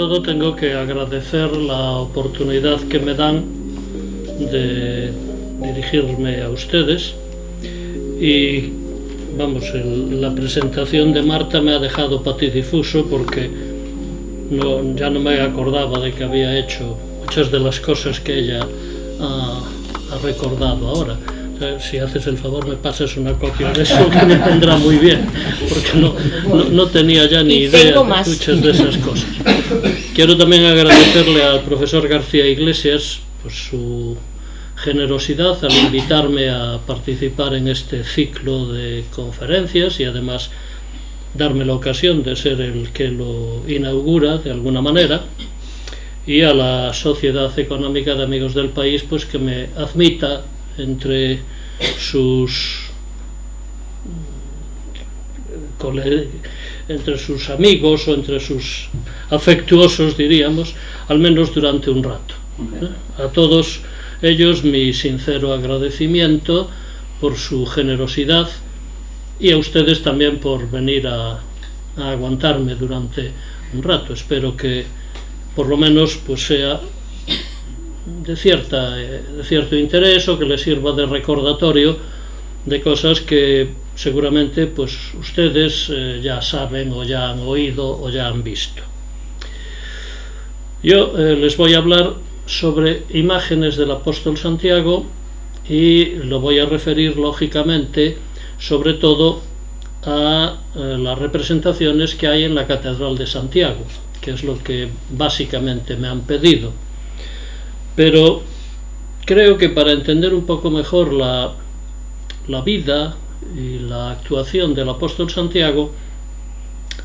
todo tengo que agradecer la oportunidad que me dan de dirigirme a ustedes y vamos, la presentación de Marta me ha dejado patidifuso porque ya no me acordaba de que había hecho muchas de las cosas que ella ha recordado ahora. Si haces el favor me pasas una copia de eso, que me vendrá muy bien, porque no tenía ya ni idea de muchas de esas cosas. Quiero también agradecerle al profesor García Iglesias por su generosidad al invitarme a participar en este ciclo de conferencias y además darme la ocasión de ser el que lo inaugura de alguna manera, y a la Sociedad Económica de Amigos del País, pues que me admita entre sus amigos o entre sus afectuosos, diríamos, al menos durante un rato. A todos ellos mi sincero agradecimiento por su generosidad y a ustedes también por venir a aguantarme durante un rato. Espero que por lo menos pues sea de cierto interés o que les sirva de recordatorio de cosas que seguramente pues ustedes ya saben o ya han oído o ya han visto. Yo les voy a hablar sobre imágenes del apóstol Santiago y lo voy a referir lógicamente sobre todo a las representaciones que hay en la Catedral de Santiago, que es lo que básicamente me han pedido. Pero creo que para entender un poco mejor la vida y la actuación del apóstol Santiago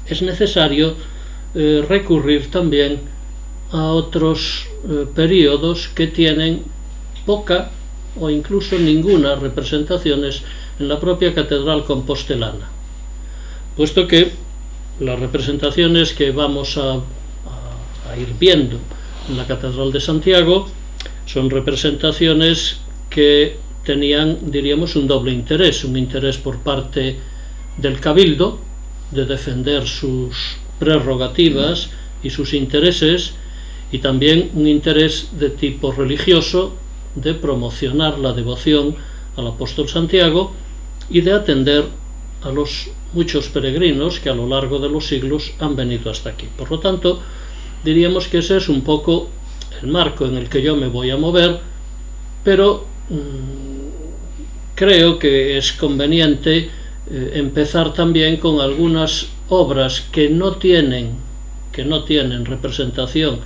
es necesario recurrir también a otros periodos que tienen poca o incluso ninguna representaciones en la propia catedral compostelana, puesto que las representaciones que vamos a ir viendo en la Catedral de Santiago son representaciones que tenían, diríamos, un doble interés, un interés por parte del Cabildo de defender sus prerrogativas y sus intereses, y también un interés de tipo religioso de promocionar la devoción al apóstol Santiago y de atender a los muchos peregrinos que a lo largo de los siglos han venido hasta aquí. Por lo tanto, diríamos que ese es un poco el marco en el que yo me voy a mover, pero creo que es conveniente empezar también con algunas obras que no tienen representación,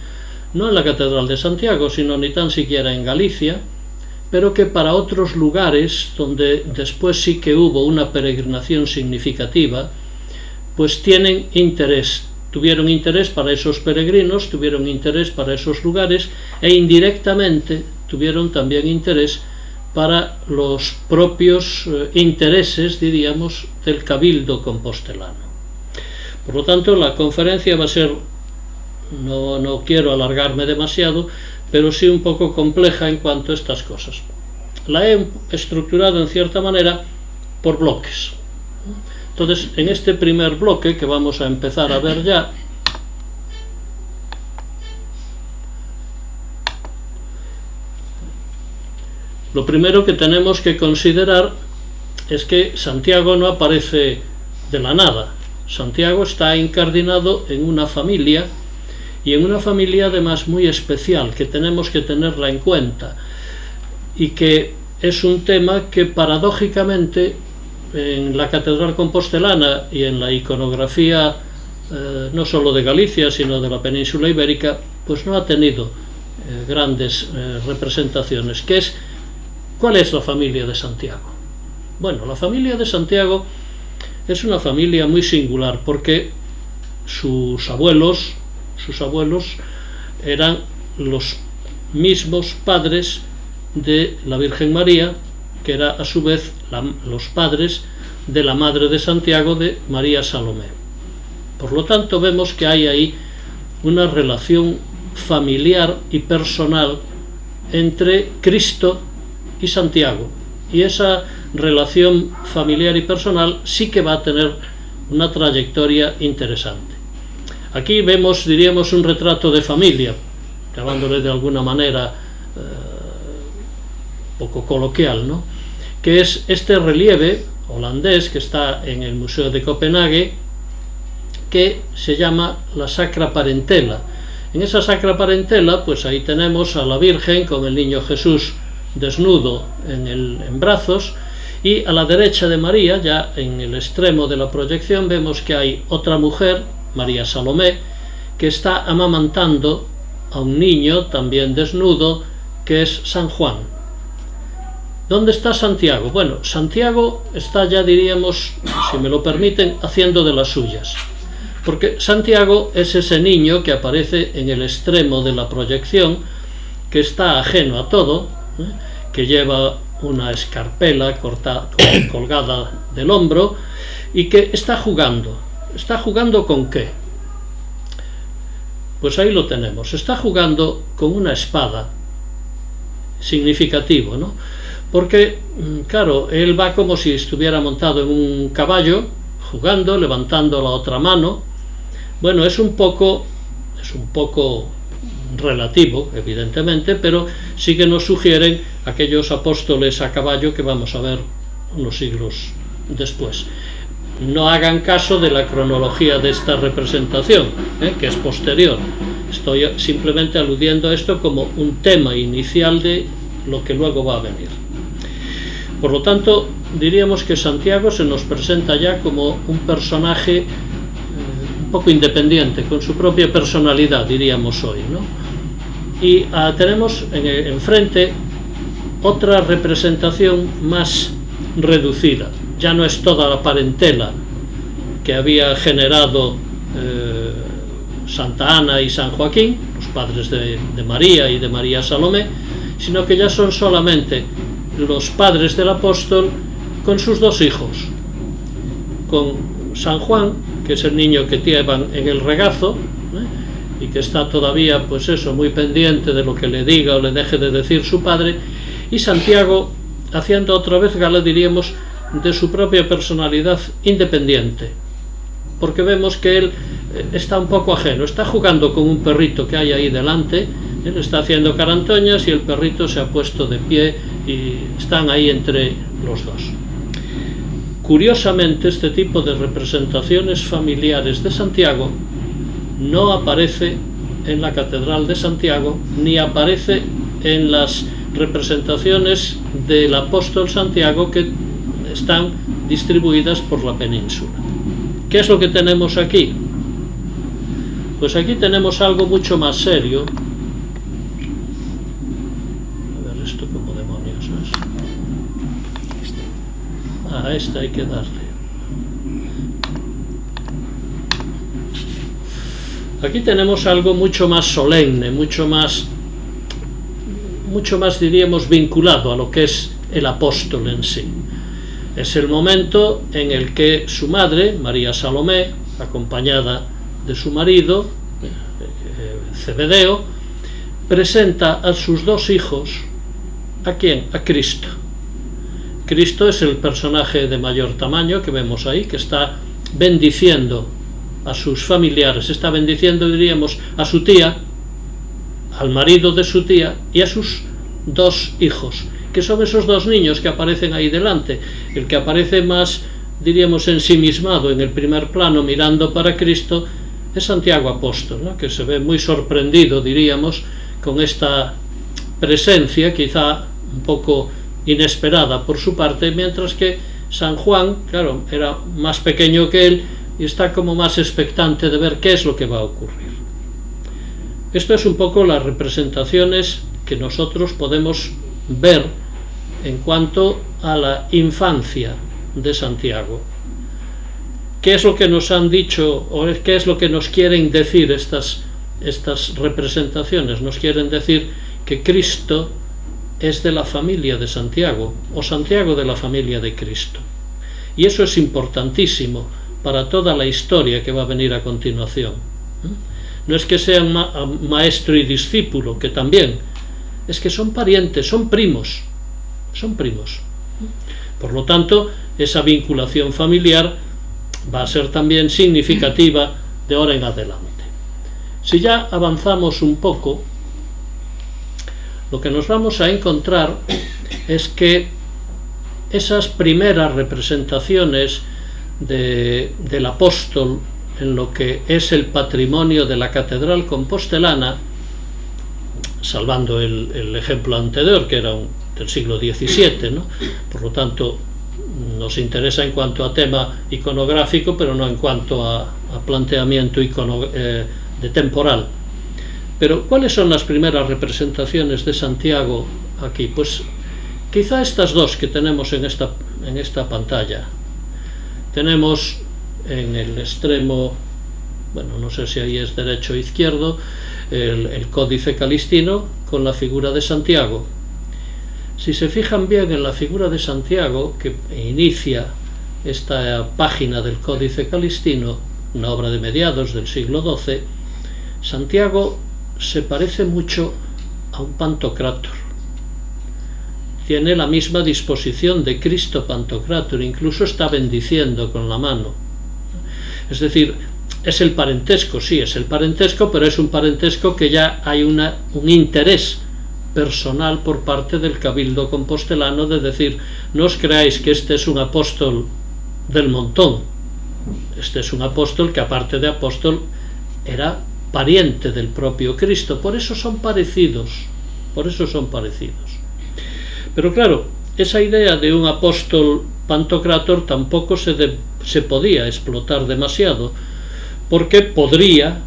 no en la Catedral de Santiago, sino ni tan siquiera en Galicia, pero que para otros lugares donde después sí que hubo una peregrinación significativa, pues tienen interés. Tuvieron interés para esos peregrinos, tuvieron interés para esos lugares e indirectamente tuvieron también interés para los propios intereses, diríamos, del Cabildo compostelano. Por lo tanto, la conferencia va a ser, no quiero alargarme demasiado, pero sí un poco compleja en cuanto a estas cosas. La he estructurado en cierta manera por bloques. Entonces, en este primer bloque que vamos a empezar a ver ya, lo primero que tenemos que considerar es que Santiago no aparece de la nada. Santiago está incardinado en una familia, y en una familia además muy especial, que tenemos que tenerla en cuenta, y que es un tema que paradójicamente en la Catedral compostelana y en la iconografía no solo de Galicia sino de la península ibérica pues no ha tenido grandes representaciones, que es ¿cuál es la familia de Santiago? Bueno, la familia de Santiago es una familia muy singular porque sus abuelos eran los mismos padres de la Virgen María, que era a su vez los padres de la madre de Santiago, de María Salomé. Por lo tanto, vemos que hay ahí una relación familiar y personal entre Cristo y Santiago, y esa relación familiar y personal sí que va a tener una trayectoria interesante. Aquí vemos, diríamos, un retrato de familia, llamándole de alguna manera poco coloquial, ¿no? Que es este relieve holandés que está en el Museo de Copenhague, que se llama la Sacra Parentela. En esa Sacra Parentela, pues ahí tenemos a la Virgen con el niño Jesús desnudo en brazos, y a la derecha de María, ya en el extremo de la proyección, vemos que hay otra mujer, María Salomé, que está amamantando a un niño también desnudo, que es San Juan. ¿Dónde está Santiago? Bueno, Santiago está ya, diríamos, si me lo permiten, haciendo de las suyas, porque Santiago es ese niño que aparece en el extremo de la proyección, que está ajeno a todo, que lleva una escarpela colgada del hombro y que está jugando. ¿Está jugando con qué? Pues ahí lo tenemos. Está jugando con una espada. Significativo, ¿no? Porque, claro, él va como si estuviera montado en un caballo, jugando, levantando la otra mano. Bueno, es un poco relativo, evidentemente, pero sí que nos sugieren aquellos apóstoles a caballo que vamos a ver unos siglos después. No hagan caso de la cronología de esta representación, que es posterior. Estoy simplemente aludiendo a esto como un tema inicial de lo que luego va a venir. Por lo tanto, diríamos que Santiago se nos presenta ya como un personaje un poco independiente, con su propia personalidad, diríamos hoy, ¿no? Y tenemos enfrente otra representación más reducida. Ya no es toda la parentela que había generado Santa Ana y San Joaquín, los padres de María y de María Salomé, sino que ya son solamente los padres del apóstol con sus dos hijos, con San Juan, que es el niño que llevan en el regazo, y que está todavía, pues eso, muy pendiente de lo que le diga o le deje de decir su padre, y Santiago haciendo otra vez gala, diríamos, de su propia personalidad independiente, porque vemos que él está un poco ajeno, está jugando con un perrito que hay ahí delante, él está haciendo carantoñas y el perrito se ha puesto de pie y están ahí entre los dos. Curiosamente, este tipo de representaciones familiares de Santiago no aparece en la Catedral de Santiago, ni aparece en las representaciones del apóstol Santiago que están distribuidas por la península. ¿Qué es lo que tenemos aquí? Pues aquí tenemos algo mucho más serio. A ver, esto como demonios es. A esta hay que darle. Aquí tenemos algo mucho más solemne, mucho más diríamos vinculado a lo que es el apóstol en sí. Es el momento en el que su madre, María Salomé, acompañada de su marido, Zebedeo, presenta a sus dos hijos. ¿A quién? A Cristo. Cristo es el personaje de mayor tamaño que vemos ahí, que está bendiciendo a sus familiares, está bendiciendo, diríamos, a su tía, al marido de su tía y a sus dos hijos, que son esos dos niños que aparecen ahí delante. El que aparece más, diríamos, ensimismado en el primer plano mirando para Cristo es Santiago Apóstol, ¿no? Que se ve muy sorprendido, diríamos, con esta presencia quizá un poco inesperada por su parte, mientras que San Juan, claro, era más pequeño que él y está como más expectante de ver qué es lo que va a ocurrir. Esto es un poco las representaciones que nosotros podemos ver en cuanto a la infancia de Santiago. ¿Qué es lo que nos han dicho o qué es lo que nos quieren decir estas representaciones? Nos quieren decir que Cristo es de la familia de Santiago, o Santiago de la familia de Cristo. Y eso es importantísimo para toda la historia que va a venir a continuación. No es que sean maestro y discípulo, que también, es que son parientes, son primos. Por lo tanto, esa vinculación familiar va a ser también significativa de ahora en adelante. Si ya avanzamos un poco, lo que nos vamos a encontrar es que esas primeras representaciones del apóstol en lo que es el patrimonio de la catedral compostelana, salvando el ejemplo anterior, que era del siglo XVII, ¿no? Por lo tanto, nos interesa en cuanto a tema iconográfico, pero no en cuanto a planteamiento de temporal. Pero, ¿cuáles son las primeras representaciones de Santiago aquí? Pues quizá estas dos que tenemos en esta pantalla. Tenemos en el extremo, bueno, no sé si ahí es derecho o izquierdo, el Códice Calistino con la figura de Santiago. Si se fijan bien en la figura de Santiago, que inicia esta página del Códice Calistino, una obra de mediados del siglo XII, Santiago se parece mucho a un Pantocrátor. Tiene la misma disposición de Cristo Pantocrátor, incluso está bendiciendo con la mano. Es decir, es el parentesco, sí, es el parentesco, pero es un parentesco que ya hay un interés personal por parte del cabildo compostelano de decir, no os creáis que este es un apóstol del montón, este es un apóstol que aparte de apóstol era pariente del propio Cristo, por eso son parecidos, Pero claro, esa idea de un apóstol Pantocrátor tampoco se podía explotar demasiado, porque podría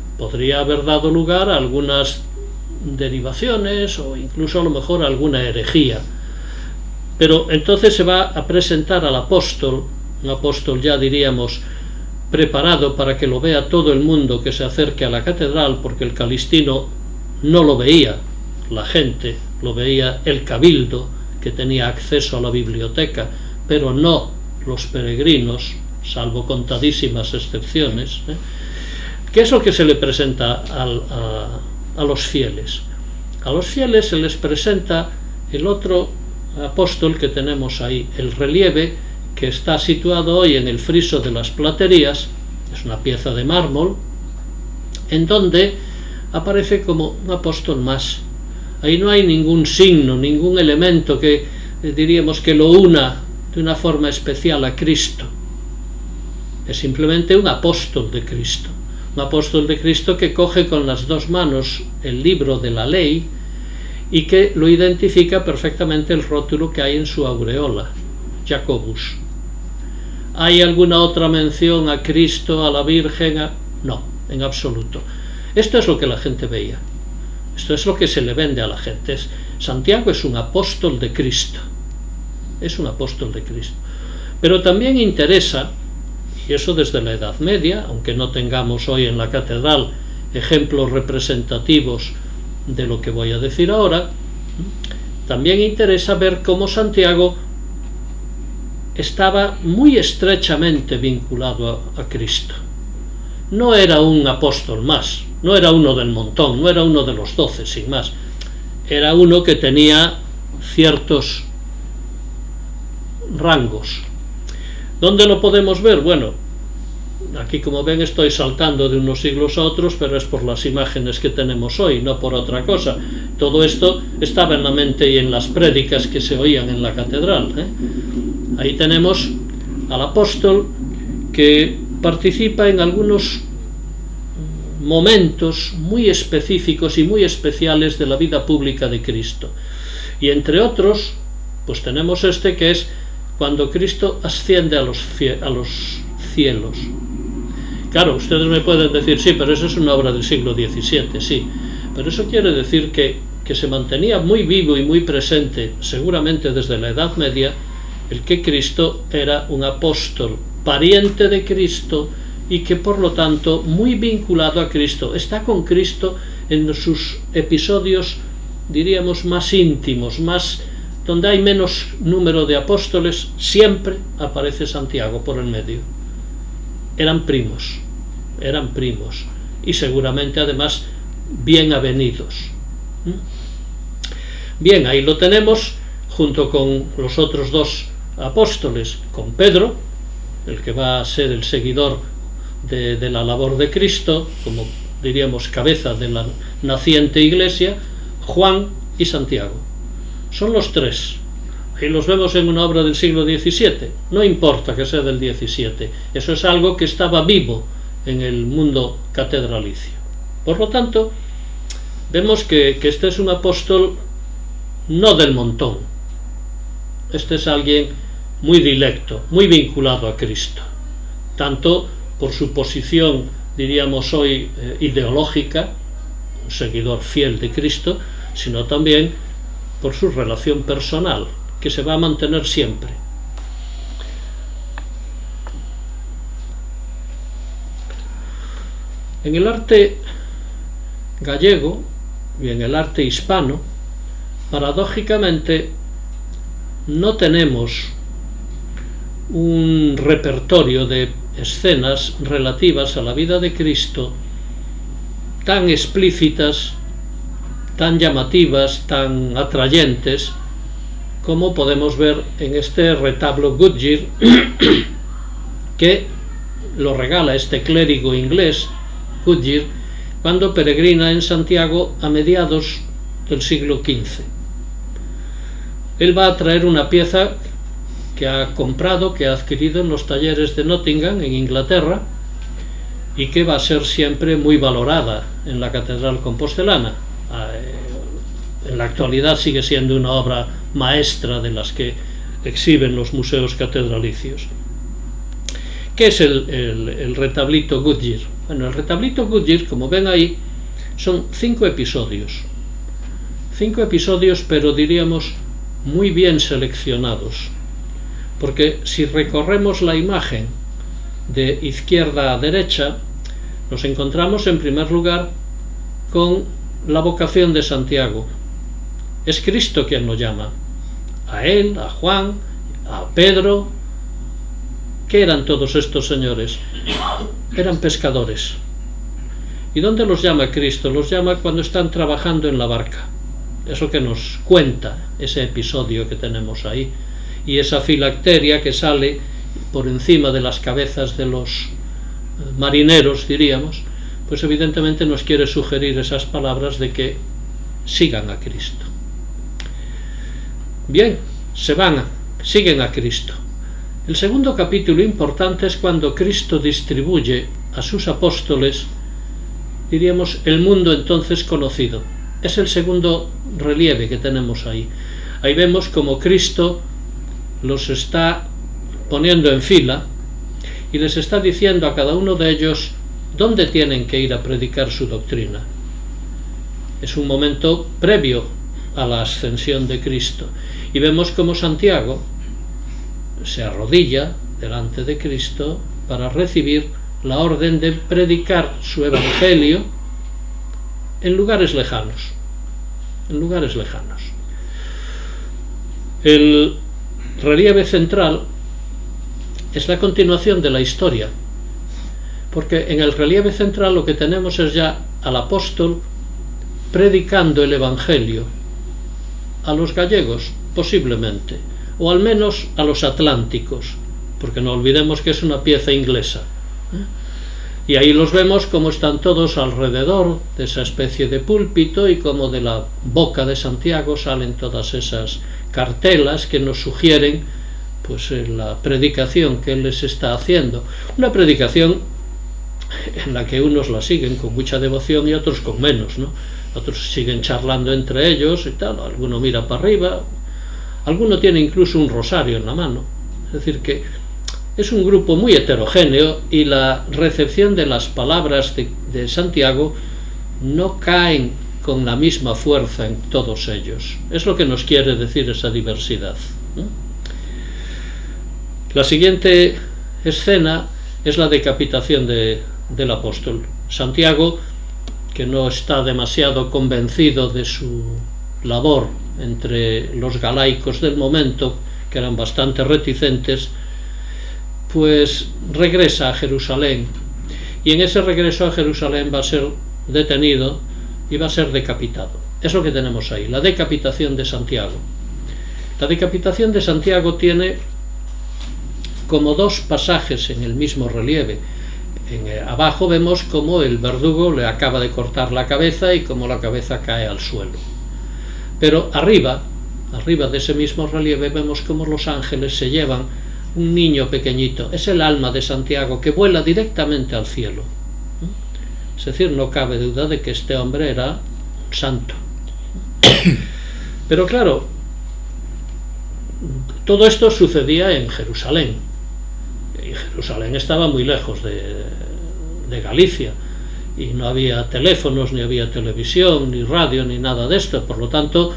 haber dado lugar a algunas derivaciones o incluso a lo mejor a alguna herejía. Pero entonces se va a presentar al apóstol, un apóstol ya diríamos preparado para que lo vea todo el mundo que se acerque a la catedral, porque el Calistino no lo veía la gente, lo veía el cabildo que tenía acceso a la biblioteca, pero no los peregrinos, salvo contadísimas excepciones. ¿Qué es lo que se le presenta a los fieles? A los fieles se les presenta el otro apóstol que tenemos ahí, el relieve que está situado hoy en el friso de las platerías, es una pieza de mármol, en donde aparece como un apóstol más. Ahí no hay ningún signo, ningún elemento que diríamos que lo una de una forma especial a Cristo. Es simplemente un apóstol de Cristo. Un apóstol de Cristo que coge con las dos manos el libro de la ley y que lo identifica perfectamente el rótulo que hay en su aureola, Jacobus. ¿Hay alguna otra mención a Cristo, a la Virgen? No, en absoluto. Esto es lo que la gente veía. Esto es lo que se le vende a la gente. Santiago es un apóstol de Cristo. Es un apóstol de Cristo. Pero también interesa, y eso desde la Edad Media, aunque no tengamos hoy en la catedral ejemplos representativos de lo que voy a decir ahora, también interesa ver cómo Santiago estaba muy estrechamente vinculado a Cristo. No era un apóstol más, no era uno del montón, no era uno de los 12, sin más. Era uno que tenía ciertos rangos. ¿Dónde lo podemos ver? Bueno, aquí como ven estoy saltando de unos siglos a otros, pero es por las imágenes que tenemos hoy, no por otra cosa. Todo esto estaba en la mente y en las prédicas que se oían en la catedral. Ahí tenemos al apóstol que participa en algunos momentos muy específicos y muy especiales de la vida pública de Cristo. Y entre otros, pues tenemos este que es cuando Cristo asciende a los cielos. Claro, ustedes me pueden decir, sí, pero eso es una obra del siglo XVII, sí. Pero eso quiere decir que se mantenía muy vivo y muy presente, seguramente desde la Edad Media, el que Cristo era un apóstol, pariente de Cristo, y que por lo tanto muy vinculado a Cristo. Está con Cristo en sus episodios, diríamos, más íntimos, más donde hay menos número de apóstoles, siempre aparece Santiago por el medio. Eran primos, y seguramente además bien avenidos. Bien, ahí lo tenemos junto con los otros dos apóstoles, con Pedro, el que va a ser el seguidor de la labor de Cristo, como diríamos, cabeza de la naciente iglesia, Juan y Santiago. Son los tres. Y los vemos en una obra del siglo XVII. No importa que sea del XVII. Eso es algo que estaba vivo en el mundo catedralicio. Por lo tanto, vemos que este es un apóstol no del montón. Este es alguien muy dilecto, muy vinculado a Cristo. Tanto por su posición, diríamos hoy, ideológica, un seguidor fiel de Cristo, sino también por su relación personal, que se va a mantener siempre. En el arte gallego y en el arte hispano, paradójicamente, no tenemos un repertorio de escenas relativas a la vida de Cristo tan explícitas, tan llamativas, tan atrayentes, como podemos ver en este retablo Goodyear, que lo regala este clérigo inglés, Goodyear, cuando peregrina en Santiago a mediados del siglo XV. Él va a traer una pieza que ha comprado, que ha adquirido en los talleres de Nottingham, en Inglaterra, y que va a ser siempre muy valorada en la catedral compostelana. En la actualidad sigue siendo una obra maestra de las que exhiben los museos catedralicios. ¿Qué es el retablito Goodyear? Bueno, el retablito Goodyear, como ven ahí, son 5 episodios. 5 episodios, pero diríamos muy bien seleccionados. Porque si recorremos la imagen de izquierda a derecha, nos encontramos en primer lugar con la vocación de Santiago. Es Cristo quien lo llama. A él, a Juan, a Pedro. ¿Qué eran todos estos señores? Eran pescadores. ¿Y dónde los llama Cristo? Los llama cuando están trabajando en la barca. Eso que nos cuenta ese episodio que tenemos ahí. Y esa filacteria que sale por encima de las cabezas de los marineros, diríamos, pues evidentemente nos quiere sugerir esas palabras de que sigan a Cristo. Bien, siguen a Cristo. El segundo capítulo importante es cuando Cristo distribuye a sus apóstoles, diríamos, el mundo entonces conocido. Es el segundo relieve que tenemos ahí. Ahí vemos como Cristo los está poniendo en fila y les está diciendo a cada uno de ellos dónde tienen que ir a predicar su doctrina. Es un momento previo a la ascensión de Cristo. Y vemos como Santiago se arrodilla delante de Cristo para recibir la orden de predicar su evangelio en lugares lejanos. En lugares lejanos. El relieve central es la continuación de la historia, porque en el relieve central lo que tenemos es ya al apóstol predicando el evangelio a los gallegos, posiblemente, o al menos a los atlánticos, porque no olvidemos que es una pieza inglesa. Y ahí los vemos como están todos alrededor de esa especie de púlpito y como de la boca de Santiago salen todas esas cartelas que nos sugieren pues la predicación que él les está haciendo. Una predicación en la que unos la siguen con mucha devoción y otros con menos, ¿no? Otros siguen charlando entre ellos y tal, alguno mira para arriba, alguno tiene incluso un rosario en la mano. Es decir, que es un grupo muy heterogéneo y la recepción de las palabras de Santiago no caen con la misma fuerza en todos ellos. Es lo que nos quiere decir esa diversidad, ¿no? La siguiente escena es la decapitación del apóstol. Santiago, que no está demasiado convencido de su labor entre los galaicos del momento, que eran bastante reticentes, pues regresa a Jerusalén, y en ese regreso a Jerusalén va a ser detenido y va a ser decapitado. Es lo que tenemos ahí, la decapitación de Santiago. La decapitación de Santiago tiene como 2 pasajes en el mismo relieve. abajo vemos como el verdugo le acaba de cortar la cabeza y como la cabeza cae al suelo. Pero arriba de ese mismo relieve vemos como los ángeles se llevan un niño pequeñito. Es el alma de Santiago que vuela directamente al cielo. Es decir, no cabe duda de que este hombre era un santo. Pero claro, todo esto sucedía en Jerusalén. Y Jerusalén estaba muy lejos de Galicia. Y no había teléfonos, ni había televisión, ni radio, ni nada de esto. Por lo tanto,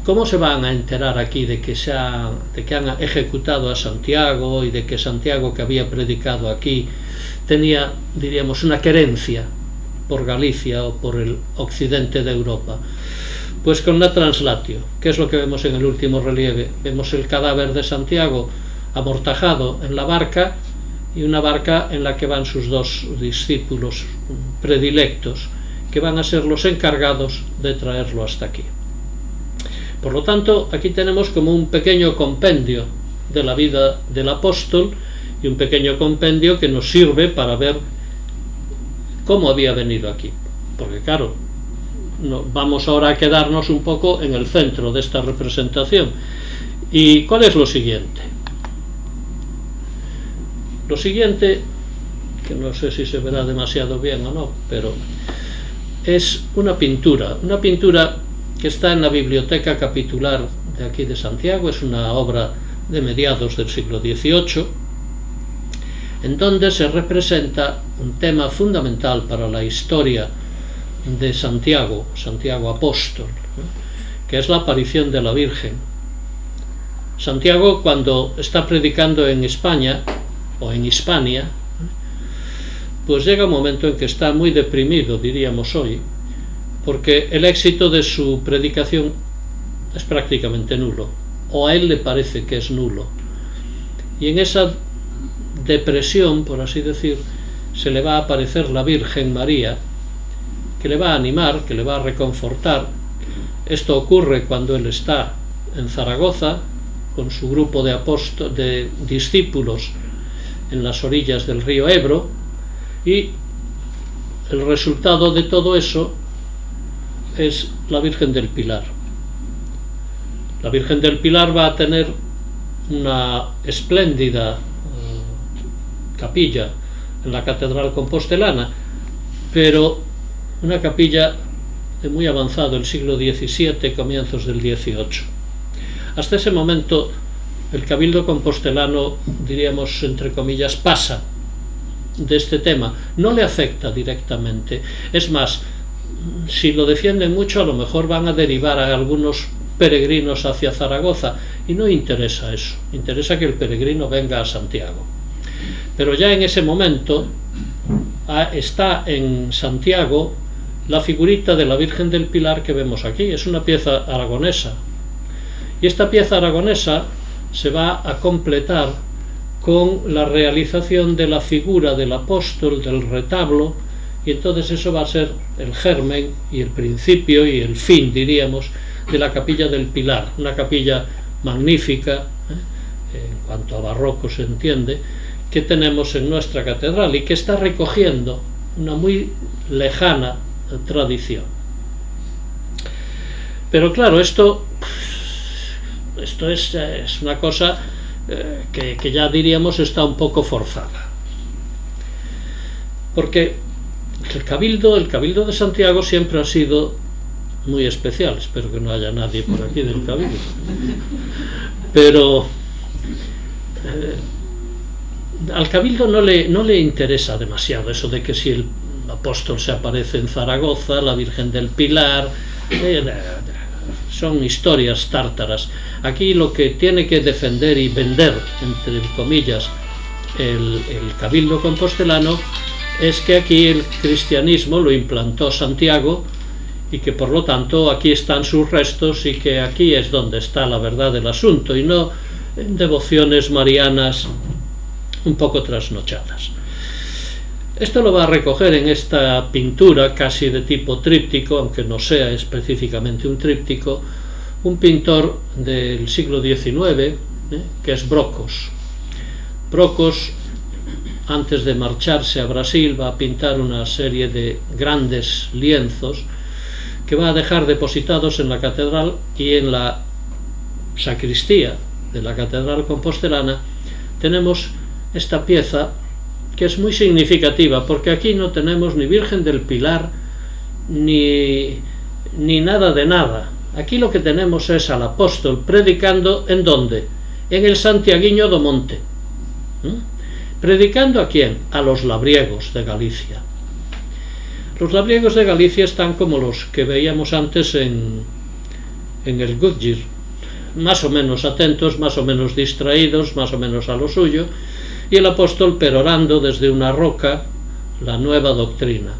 ¿cómo se van a enterar aquí de que han ejecutado a Santiago y de que Santiago, que había predicado aquí, tenía, diríamos, una querencia por Galicia o por el occidente de Europa? Pues con la translatio. ¿Qué es lo que vemos en el último relieve? Vemos el cadáver de Santiago amortajado en la barca, y una barca en la que van sus dos discípulos predilectos, que van a ser los encargados de traerlo hasta aquí. Por lo tanto, aquí tenemos como un pequeño compendio de la vida del apóstol y un pequeño compendio que nos sirve para ver cómo había venido aquí. Porque claro, vamos ahora a quedarnos un poco en el centro de esta representación. ¿Y cuál es lo siguiente? Lo siguiente, que no sé si se verá demasiado bien o no, pero es una pintura que está en la Biblioteca Capitular de aquí de Santiago. Es una obra de mediados del siglo XVIII, en donde se representa un tema fundamental para la historia de Santiago apóstol, que es la aparición de la Virgen. Santiago, cuando está predicando en España o en Hispania, pues llega un momento en que está muy deprimido, diríamos hoy, porque el éxito de su predicación es prácticamente nulo, o a él le parece que es nulo. Y en esa depresión, por así decir, se le va a aparecer la Virgen María, que le va a animar, que le va a reconfortar. Esto ocurre cuando él está en Zaragoza con su grupo de discípulos en las orillas del río Ebro, y el resultado de todo eso es la Virgen del Pilar. La Virgen del Pilar va a tener una espléndida capilla en la Catedral Compostelana, pero una capilla de muy avanzado, el siglo XVII, comienzos del XVIII. Hasta ese momento el Cabildo Compostelano, diríamos entre comillas, pasa de este tema, no le afecta directamente. Es más, si lo defienden mucho, a lo mejor van a derivar a algunos peregrinos hacia Zaragoza, y no interesa eso, interesa que el peregrino venga a Santiago. Pero ya en ese momento está en Santiago la figurita de la Virgen del Pilar que vemos aquí. Es una pieza aragonesa, y esta pieza aragonesa se va a completar con la realización de la figura del apóstol, del retablo, y entonces eso va a ser el germen y el principio y el fin, diríamos, de la capilla del Pilar, una capilla magnífica, en cuanto a barroco se entiende, que tenemos en nuestra catedral y que está recogiendo una muy lejana tradición. Pero claro, esto es una cosa que ya diríamos está un poco forzada, porque el cabildo de Santiago siempre ha sido muy especial. Espero que no haya nadie por aquí del cabildo, pero al cabildo no le interesa demasiado eso de que si el apóstol se aparece en Zaragoza, la Virgen del Pilar, son historias tártaras. Aquí lo que tiene que defender y vender, entre comillas, el Cabildo Compostelano, es que aquí el cristianismo lo implantó Santiago, y que por lo tanto aquí están sus restos, y que aquí es donde está la verdad del asunto, y no en devociones marianas un poco trasnochadas. Esto lo va a recoger en esta pintura casi de tipo tríptico, aunque no sea específicamente un tríptico, un pintor del siglo XIX, que es Brocos. Brocos antes de marcharse a Brasil, va a pintar una serie de grandes lienzos que va a dejar depositados en la catedral y en la sacristía de la catedral compostelana. Tenemos esta pieza que es muy significativa, porque aquí no tenemos ni Virgen del Pilar ni nada de nada. Aquí lo que tenemos es al apóstol predicando. ¿En dónde? En el Santiaguiño do Monte. ¿Predicando a quién? A los labriegos de Galicia. Los labriegos de Galicia están como los que veíamos antes en el Goodyear, más o menos atentos, más o menos distraídos, más o menos a lo suyo, y el apóstol perorando desde una roca la nueva doctrina.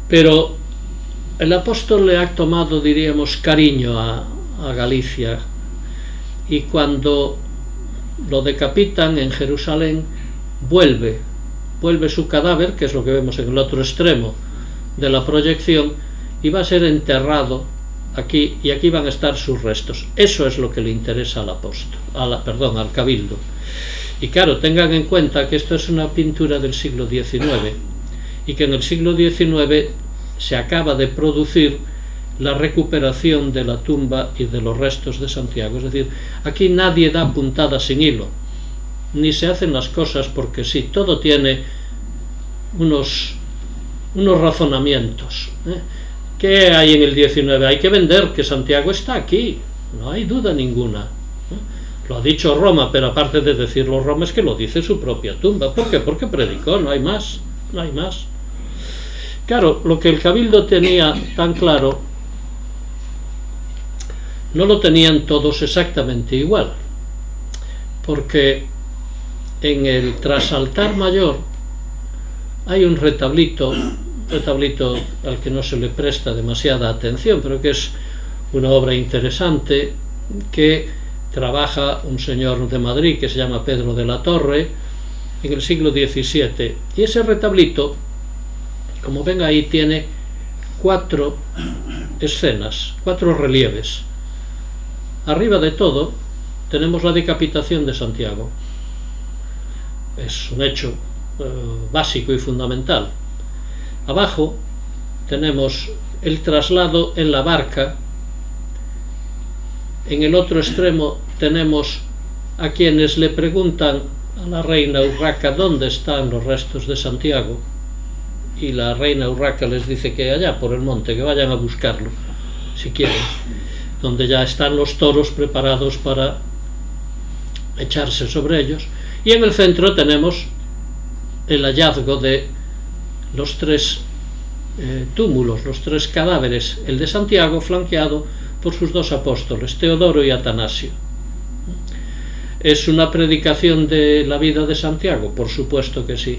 Pero el apóstol le ha tomado, diríamos, cariño a Galicia, y cuando lo decapitan en Jerusalén, vuelve su cadáver, que es lo que vemos en el otro extremo de la proyección, y va a ser enterrado aquí, y aquí van a estar sus restos. Eso es lo que le interesa al apóstol, al cabildo. Y claro, tengan en cuenta que esto es una pintura del siglo XIX, y que en el siglo XIX se acaba de producir la recuperación de la tumba y de los restos de Santiago. Es decir, aquí nadie da puntada sin hilo, ni se hacen las cosas porque sí, todo tiene unos razonamientos. ¿Qué hay en el 19? Hay que vender que Santiago está aquí, no hay duda ninguna. Lo ha dicho Roma, pero aparte de decirlo Roma, es que lo dice su propia tumba. ¿Por qué? Porque predicó, no hay más, no hay más. Claro, lo que el cabildo tenía tan claro no lo tenían todos exactamente igual, porque en el trasaltar mayor hay un retablito al que no se le presta demasiada atención, pero que es una obra interesante, que trabaja un señor de Madrid que se llama Pedro de la Torre en el siglo XVII, y ese retablito, como ven ahí, tiene 4 escenas, 4 relieves. Arriba de todo tenemos la decapitación de Santiago. Es un hecho básico y fundamental. Abajo tenemos el traslado en la barca. En el otro extremo tenemos a quienes le preguntan a la reina Urraca dónde están los restos de Santiago, y la reina Urraca les dice que allá por el monte, que vayan a buscarlo si quieren, donde ya están los toros preparados para echarse sobre ellos. Y en el centro tenemos el hallazgo de los 3 túmulos, los 3 cadáveres, el de Santiago flanqueado por sus 2 apóstoles, Teodoro y Atanasio. ¿Es una predicación de la vida de Santiago? Por supuesto que sí.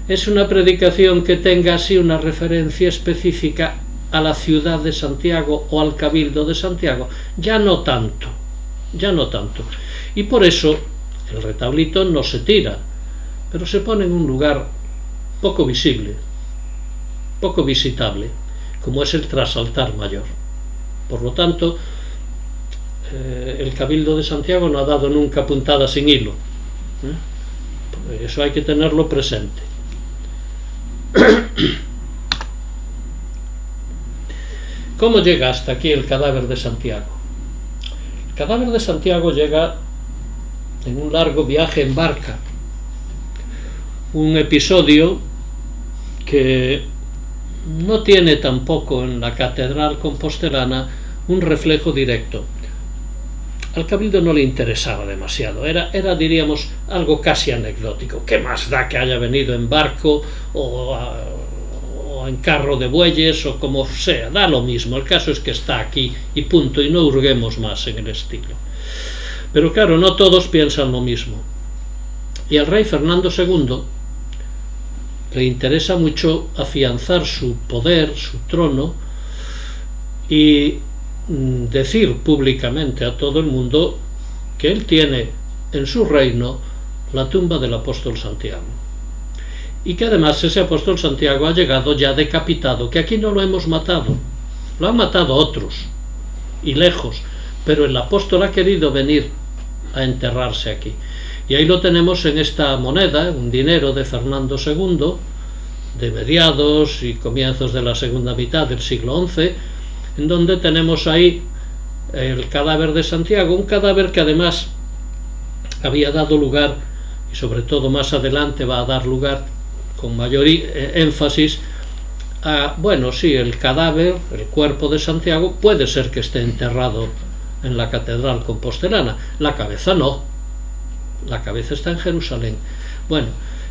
¿Es una predicación que tenga así una referencia específica a la ciudad de Santiago o al cabildo de Santiago? Ya no tanto, ya no tanto. Y por eso el retablito no se tira, pero se pone en un lugar poco visible, poco visitable, como es el trasaltar mayor. Por lo tanto, el cabildo de Santiago no ha dado nunca puntada sin hilo. Eso hay que tenerlo presente. ¿Cómo llega hasta aquí el cadáver de Santiago? El cadáver de Santiago llega en un largo viaje en barca, un episodio que no tiene tampoco en la catedral compostelana un reflejo directo. Al cabildo no le interesaba demasiado, era diríamos algo casi anecdótico. ¿Qué más da que haya venido en barco o en carro de bueyes o como sea? Da lo mismo, el caso es que está aquí y punto, y no hurguemos más en el estilo. Pero claro, no todos piensan lo mismo, y al rey Fernando II le interesa mucho afianzar su poder, su trono, y decir públicamente a todo el mundo que él tiene en su reino la tumba del apóstol Santiago, y que además ese apóstol Santiago ha llegado ya decapitado, que aquí no lo hemos matado, lo han matado otros y lejos, pero el apóstol ha querido venir a enterrarse aquí. Y ahí lo tenemos en esta moneda, un dinero de Fernando II, de mediados y comienzos de la segunda mitad del siglo XI, en donde tenemos ahí el cadáver de Santiago, un cadáver que además había dado lugar, y sobre todo más adelante va a dar lugar con mayor énfasis, a, bueno, sí, el cadáver, el cuerpo de Santiago puede ser que esté enterrado en la catedral compostelana, la cabeza no, la cabeza está en Jerusalén. Bueno,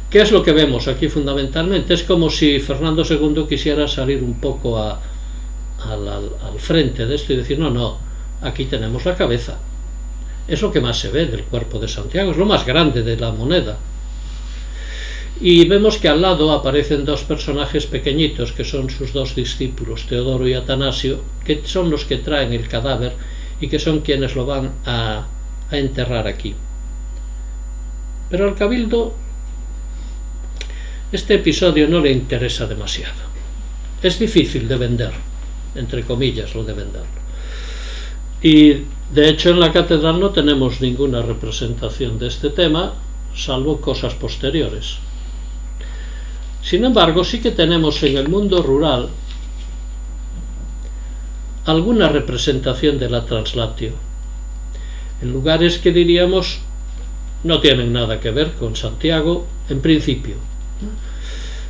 ¿qué es lo que vemos aquí fundamentalmente? Es como si Fernando II quisiera salir un poco al frente de esto y decir, no, aquí tenemos la cabeza. Es lo que más se ve del cuerpo de Santiago, es lo más grande de la moneda. Y vemos que al lado aparecen dos personajes pequeñitos que son sus dos discípulos, Teodoro y Atanasio, que son los que traen el cadáver y que son quienes lo van a enterrar aquí. Pero al Cabildo este episodio no le interesa demasiado. Es difícil de vender, entre comillas, lo de venderlo. Y de hecho en la catedral no tenemos ninguna representación de este tema, salvo cosas posteriores. Sin embargo, sí que tenemos en el mundo rural alguna representación de la translatio, en lugares que diríamos no tienen nada que ver con Santiago en principio.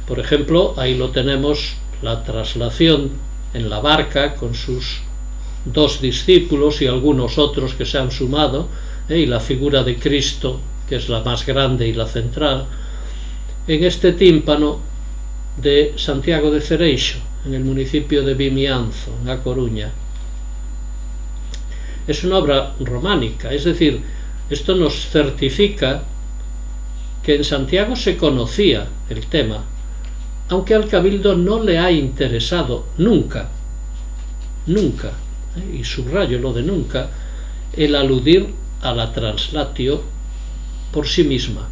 Por ejemplo, ahí lo tenemos, la traslación en la barca con sus dos discípulos y algunos otros que se han sumado, y la figura de Cristo, que es la más grande y la central, en este tímpano de Santiago de Cereixo, en el municipio de Vimianzo, en A Coruña. Es una obra románica, es decir, esto nos certifica que en Santiago se conocía el tema, aunque al Cabildo no le ha interesado nunca, y subrayo lo de nunca, el aludir a la translatio por sí misma.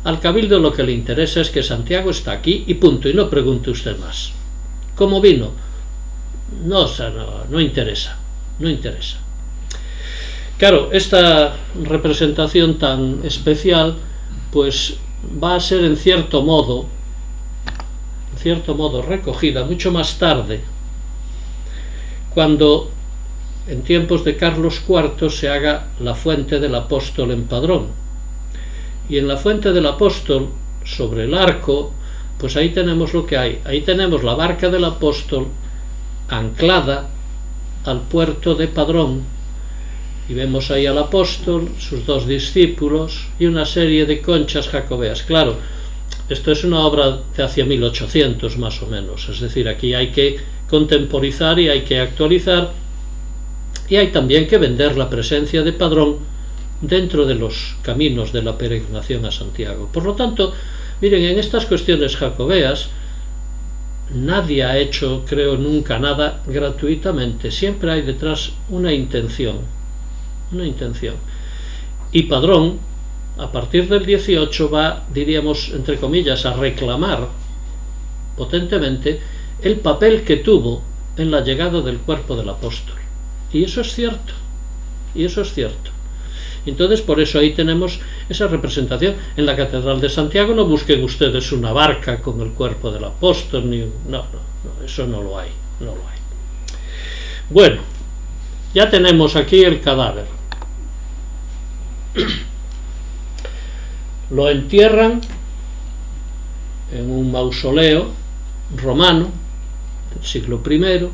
Al Cabildo lo que le interesa es que Santiago está aquí y punto, y no pregunte usted más. ¿Cómo vino? No interesa. Claro, esta representación tan especial pues va a ser en cierto modo recogida mucho más tarde, cuando en tiempos de Carlos IV se haga la fuente del apóstol en Padrón. Y en la fuente del apóstol, sobre el arco, pues ahí tenemos lo que hay. Ahí tenemos la barca del apóstol anclada al puerto de Padrón, y vemos ahí al apóstol, sus dos discípulos y una serie de conchas jacobeas. Claro, esto es una obra de hacia 1800 más o menos, es decir, aquí hay que contemporizar y hay que actualizar, y hay también que vender la presencia de Padrón dentro de los caminos de la peregrinación a Santiago. Por lo tanto, miren, en estas cuestiones jacobeas nadie ha hecho, creo, nunca nada gratuitamente, siempre hay detrás una intención. Y Padrón, a partir del 18, va, diríamos, entre comillas, a reclamar potentemente el papel que tuvo en la llegada del cuerpo del apóstol. Y eso es cierto. Entonces, por eso ahí tenemos esa representación. En la Catedral de Santiago no busquen ustedes una barca con el cuerpo del apóstol, no, eso no lo hay. Bueno, ya tenemos aquí el cadáver. Lo entierran en un mausoleo romano del siglo I,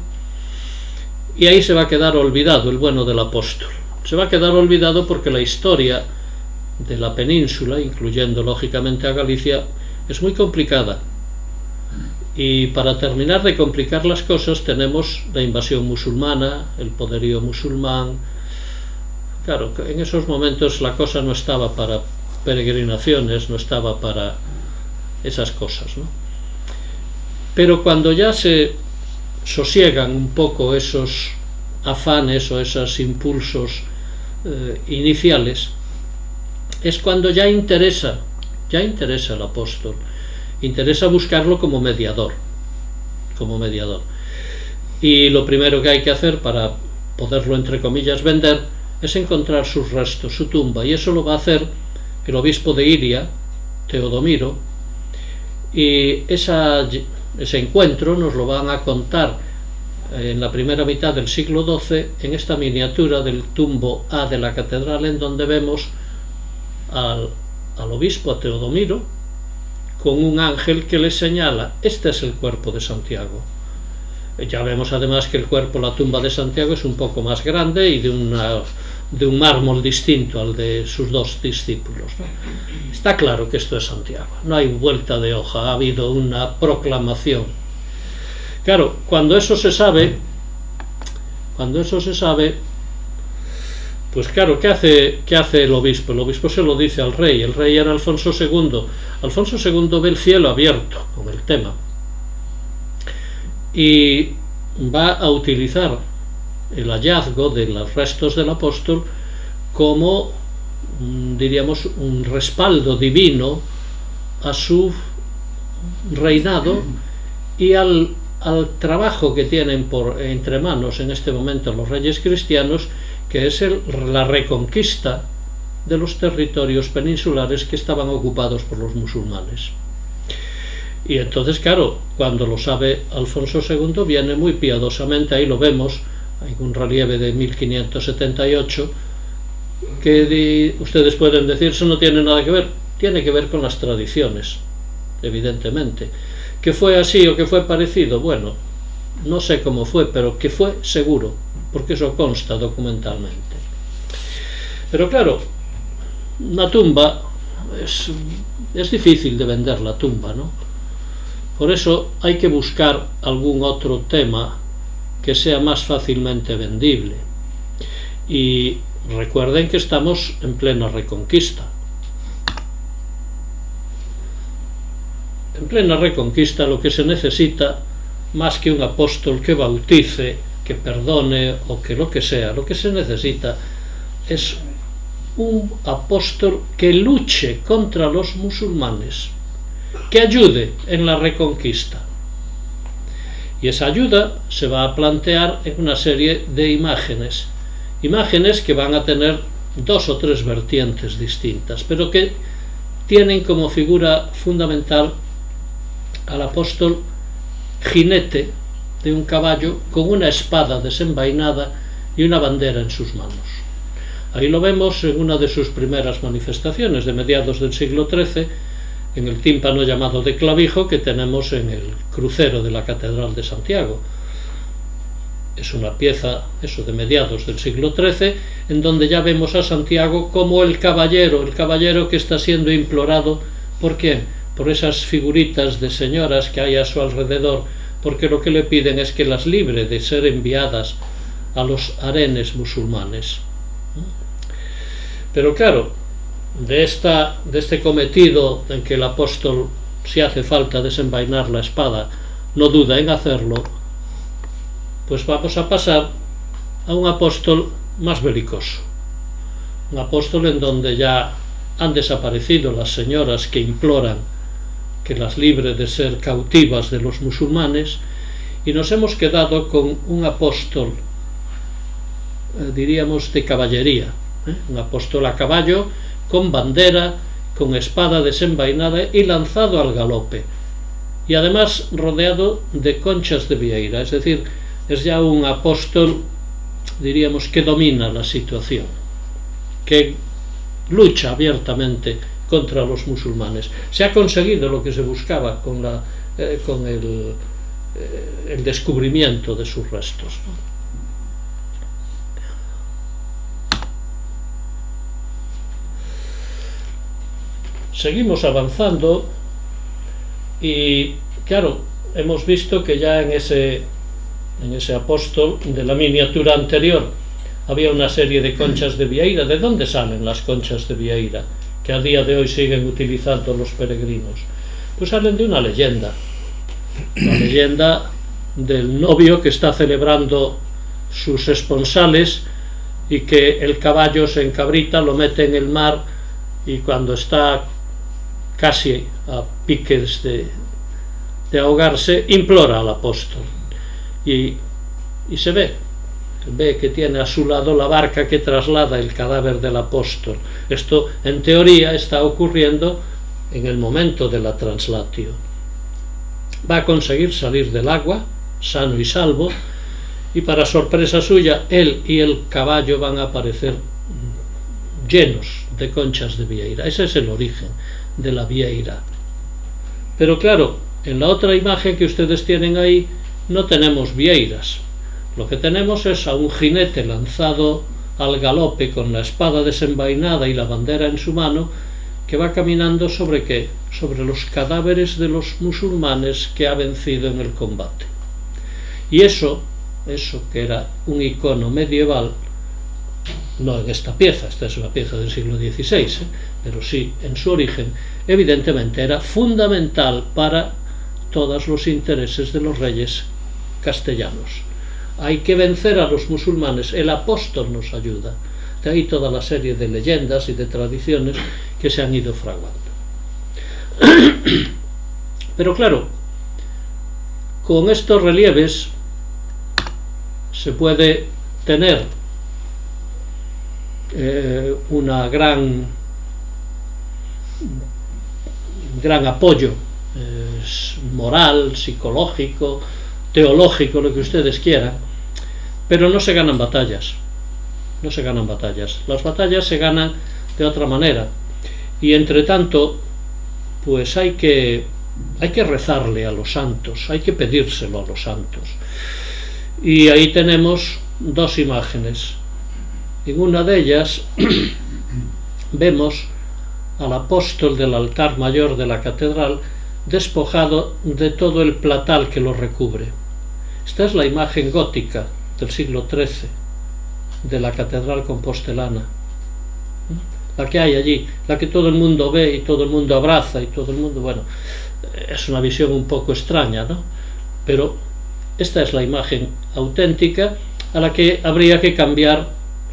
y ahí se va a quedar olvidado el bueno del apóstol. Se va a quedar olvidado porque la historia de la península, incluyendo lógicamente a Galicia, es muy complicada. Y para terminar de complicar las cosas tenemos la invasión musulmana, el poderío musulmán. Claro, en esos momentos la cosa no estaba para peregrinaciones, no estaba para esas cosas, ¿no? Pero cuando ya se sosiegan un poco esos afanes o esos impulsos iniciales, es cuando ya interesa al apóstol, interesa buscarlo como mediador. Y lo primero que hay que hacer para poderlo, entre comillas, vender, es encontrar sus restos, su tumba, y eso lo va a hacer el obispo de Iria, Teodomiro, y ese encuentro nos lo van a contar en la primera mitad del siglo XII en esta miniatura del tumbo A de la catedral, en donde vemos al obispo, a Teodomiro, con un ángel que le señala: este es el cuerpo de Santiago. Ya vemos además que el cuerpo, la tumba de Santiago, es un poco más grande y de un mármol distinto al de sus dos discípulos, ¿no? Está claro que esto es Santiago, no hay vuelta de hoja, ha habido una proclamación. Claro, cuando eso se sabe, pues claro, ¿qué hace el obispo? El obispo se lo dice al rey. El rey era Alfonso II. Alfonso II ve el cielo abierto con el tema y va a utilizar el hallazgo de los restos del apóstol como, diríamos, un respaldo divino a su reinado y al trabajo que tienen entre manos en este momento los reyes cristianos, que es la reconquista de los territorios peninsulares que estaban ocupados por los musulmanes. Y entonces, claro, cuando lo sabe Alfonso II, viene muy piadosamente, ahí lo vemos, hay un relieve de 1578, que ustedes pueden decir, eso no tiene nada que ver, tiene que ver con las tradiciones, evidentemente. ¿Que fue así o que fue parecido? Bueno, no sé cómo fue, pero que fue seguro, porque eso consta documentalmente. Pero claro, una tumba es difícil de vender, la tumba, ¿no? Por eso hay que buscar algún otro tema que sea más fácilmente vendible. Y recuerden que estamos en plena reconquista. En plena reconquista lo que se necesita, más que un apóstol que bautice, que perdone o que lo que sea, lo que se necesita es un apóstol que luche contra los musulmanes, que ayude en la reconquista. Y esa ayuda se va a plantear en una serie de imágenes que van a tener dos o tres vertientes distintas, pero que tienen como figura fundamental al apóstol jinete de un caballo con una espada desenvainada y una bandera en sus manos. Ahí lo vemos en una de sus primeras manifestaciones de mediados del siglo XIII, en el tímpano llamado de clavijo que tenemos en el crucero de la Catedral de Santiago. Es una pieza, eso, de mediados del siglo XIII, en donde ya vemos a Santiago como el caballero que está siendo implorado. ¿Por quién? Por esas figuritas de señoras que hay a su alrededor, porque lo que le piden es que las libre de ser enviadas a los harenes musulmanes. Pero claro, de este cometido en que el apóstol, si hace falta desenvainar la espada, no duda en hacerlo, pues vamos a pasar a un apóstol más belicoso, un apóstol en donde ya han desaparecido las señoras que imploran que las libre de ser cautivas de los musulmanes, y nos hemos quedado con un apóstol, diríamos, de caballería, un apóstol a caballo, con bandera, con espada desenvainada y lanzado al galope, y además rodeado de conchas de vieira, es decir, es ya un apóstol, diríamos, que domina la situación, que lucha abiertamente contra los musulmanes. Se ha conseguido lo que se buscaba con el descubrimiento de sus restos, ¿no? Seguimos avanzando y, claro, hemos visto que ya en ese apóstol de la miniatura anterior había una serie de conchas de vieira. ¿De dónde salen las conchas de vieira que a día de hoy siguen utilizando los peregrinos? Pues salen de una leyenda, la leyenda del novio que está celebrando sus esponsales y que el caballo se encabrita, lo mete en el mar, y cuando está casi a piques de ahogarse, implora al apóstol, y se ve ve que tiene a su lado la barca que traslada el cadáver del apóstol. Esto, en teoría, está ocurriendo en el momento de la translatio. Va a conseguir salir del agua, sano y salvo, y para sorpresa suya, él y el caballo van a aparecer llenos de conchas de vieira. Ese es el origen de la vieira. Pero claro, en la otra imagen que ustedes tienen ahí, no tenemos vieiras. Lo que tenemos es a un jinete lanzado al galope con la espada desenvainada y la bandera en su mano, que va caminando ¿sobre qué? Sobre los cadáveres de los musulmanes que ha vencido en el combate. Y eso que era un icono medieval, no en esta pieza, esta es una pieza del siglo XVI, pero sí en su origen, evidentemente era fundamental para todos los intereses de los reyes castellanos. Hay que vencer a los musulmanes, el apóstol nos ayuda. De ahí toda la serie de leyendas y de tradiciones que se han ido fraguando. Pero claro, con estos relieves se puede tener una gran apoyo moral, psicológico, teológico, lo que ustedes quieran, pero no se ganan batallas. No se ganan batallas. Las batallas se ganan de otra manera. Y entre tanto, pues hay que rezarle a los santos, hay que pedírselo a los santos. Y ahí tenemos dos imágenes. En una de ellas vemos al apóstol del altar mayor de la catedral despojado de todo el platal que lo recubre. Esta es la imagen gótica del siglo XIII de la catedral compostelana, la que hay allí, la que todo el mundo ve y todo el mundo abraza y todo el mundo, bueno, es una visión un poco extraña, ¿no? Pero esta es la imagen auténtica, a la que habría que cambiar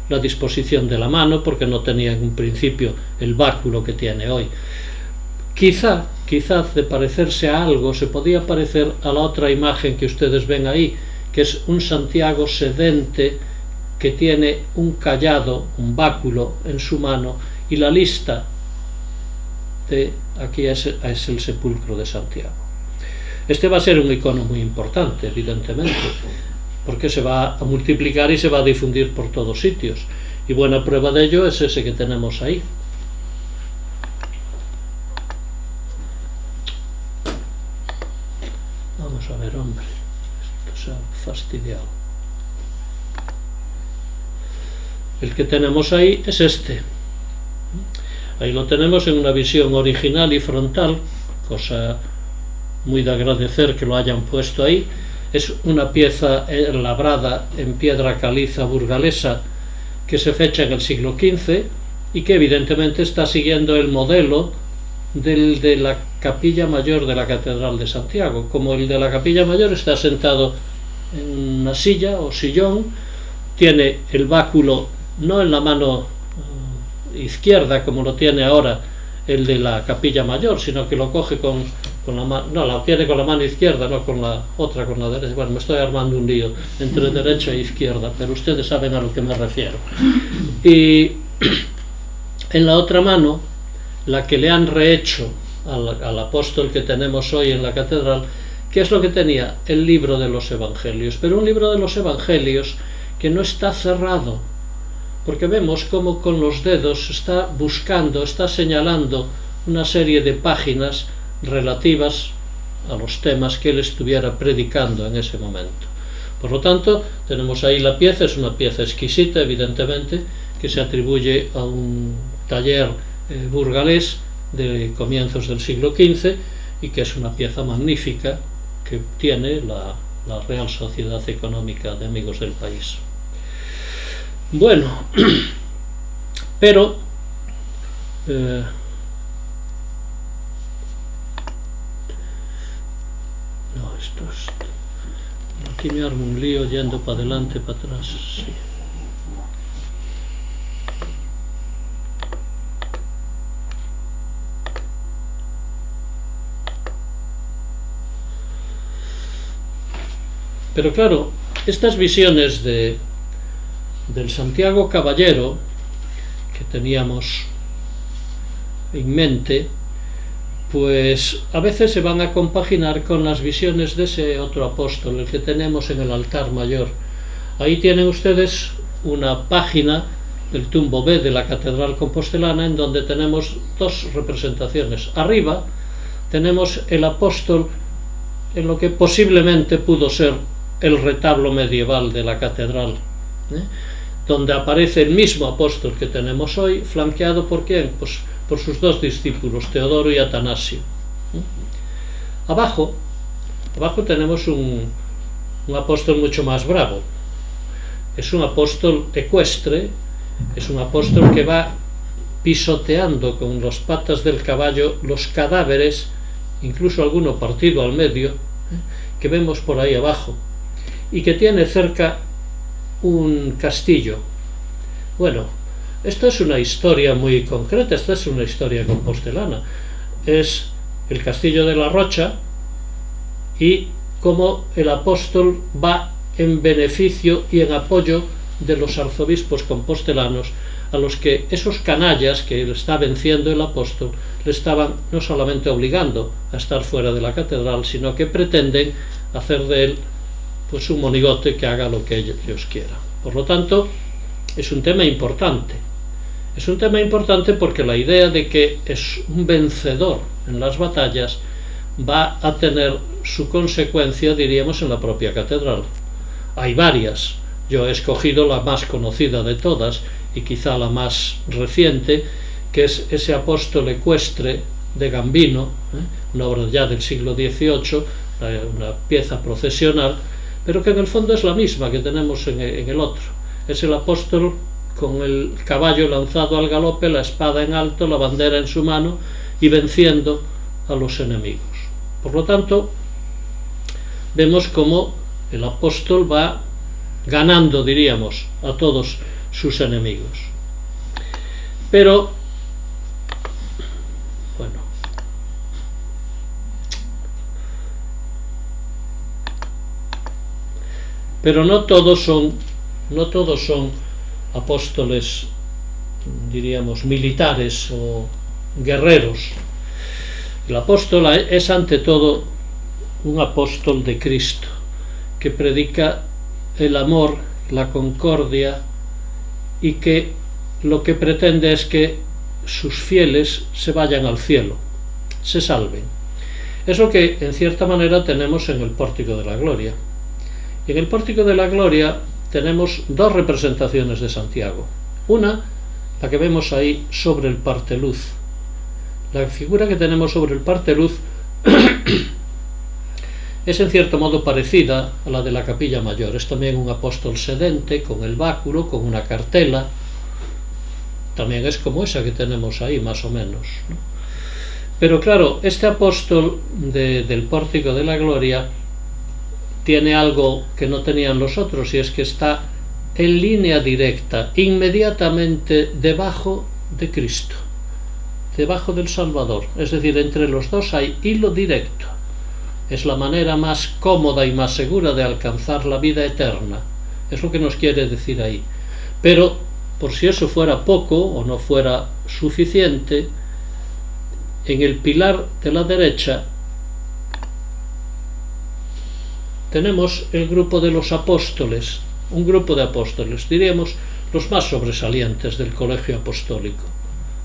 la disposición de la mano, porque no tenía en un principio el báculo que tiene hoy. Quizás de parecerse a algo se podía parecer a la otra imagen que ustedes ven ahí, que es un Santiago sedente que tiene un cayado, un báculo en su mano, y la lista de aquí es el sepulcro de Santiago. Este va a ser un icono muy importante, evidentemente, porque se va a multiplicar y se va a difundir por todos sitios, y buena prueba de ello es ese que tenemos ahí. Vamos a ver, hombre, esto se ha fastidiado. El que tenemos ahí es este. Ahí lo tenemos en una visión original y frontal, cosa muy de agradecer que lo hayan puesto ahí. Es una pieza labrada en piedra caliza burgalesa que se fecha en el siglo XV y que evidentemente está siguiendo el modelo del de la capilla mayor de la Catedral de Santiago. Como el de la capilla mayor está sentado en una silla o sillón, tiene el báculo no en la mano izquierda como lo tiene ahora el de la capilla mayor, sino que lo coge con la mano, no, la tiene con la mano izquierda, no con la otra, con la derecha. Bueno, me estoy armando un lío entre derecha e izquierda, pero ustedes saben a lo que me refiero. Y en la otra mano, la que le han rehecho al apóstol que tenemos hoy en la catedral, ¿qué es lo que tenía? El libro de los evangelios, pero un libro de los evangelios que no está cerrado, porque vemos cómo con los dedos está buscando, está señalando una serie de páginas relativas a los temas que él estuviera predicando en ese momento. Por lo tanto, tenemos ahí la pieza, es una pieza exquisita, evidentemente, que se atribuye a un taller burgalés de comienzos del siglo XV y que es una pieza magnífica que tiene la Real Sociedad Económica de Amigos del País. Bueno, pero no, esto es, aquí me armo un lío yendo para adelante, para atrás, sí. Pero claro, estas visiones de del Santiago Caballero que teníamos en mente, pues a veces se van a compaginar con las visiones de ese otro apóstol, el que tenemos en el altar mayor. Ahí tienen ustedes una página del tumbo B de la Catedral Compostelana, en donde tenemos dos representaciones. Arriba tenemos el apóstol en lo que posiblemente pudo ser el retablo medieval de la catedral, donde aparece el mismo apóstol que tenemos hoy, flanqueado por ¿quién? Pues por sus dos discípulos, Teodoro y Atanasio. Abajo tenemos un apóstol mucho más bravo. Es un apóstol ecuestre, es un apóstol que va pisoteando con las patas del caballo los cadáveres, incluso alguno partido al medio, que vemos por ahí abajo, y que tiene cerca un castillo. Bueno, esto es una historia muy concreta, esta es una historia compostelana. Es el castillo de la Rocha y cómo el apóstol va en beneficio y en apoyo de los arzobispos compostelanos, a los que esos canallas que le está venciendo el apóstol le estaban no solamente obligando a estar fuera de la catedral, sino que pretenden hacer de él pues un monigote que haga lo que ellos quieran. Por lo tanto, es un tema importante. Es un tema importante porque la idea de que es un vencedor en las batallas va a tener su consecuencia, diríamos, en la propia catedral. Hay varias. Yo he escogido la más conocida de todas y quizá la más reciente, que es ese apóstol ecuestre de Gambino, una obra ya del siglo XVIII, una pieza procesional, pero que en el fondo es la misma que tenemos en el otro. Es el apóstol con el caballo lanzado al galope, la espada en alto, la bandera en su mano y venciendo a los enemigos. Por lo tanto, vemos cómo el apóstol va ganando, diríamos, a todos sus enemigos. Pero, bueno, pero no todos son apóstoles, diríamos, militares o guerreros. El apóstol es ante todo un apóstol de Cristo, que predica el amor, la concordia, y que lo que pretende es que sus fieles se vayan al cielo, se salven. Es lo que en cierta manera tenemos en el Pórtico de la Gloria. Y en el Pórtico de la Gloria tenemos dos representaciones de Santiago. Una, la que vemos ahí sobre el parteluz. La figura que tenemos sobre el parteluz es en cierto modo parecida a la de la capilla mayor. Es también un apóstol sedente, con el báculo, con una cartela. También es como esa que tenemos ahí, más o menos, ¿no? Pero claro, este apóstol del Pórtico de la Gloria tiene algo que no tenían los otros, y es que está en línea directa, inmediatamente debajo de Cristo, debajo del Salvador. Es decir, entre los dos hay hilo directo. Es la manera más cómoda y más segura de alcanzar la vida eterna. Es lo que nos quiere decir ahí. Pero, por si eso fuera poco o no fuera suficiente, en el pilar de la derecha tenemos el grupo de los apóstoles, un grupo de apóstoles, diríamos, los más sobresalientes del colegio apostólico.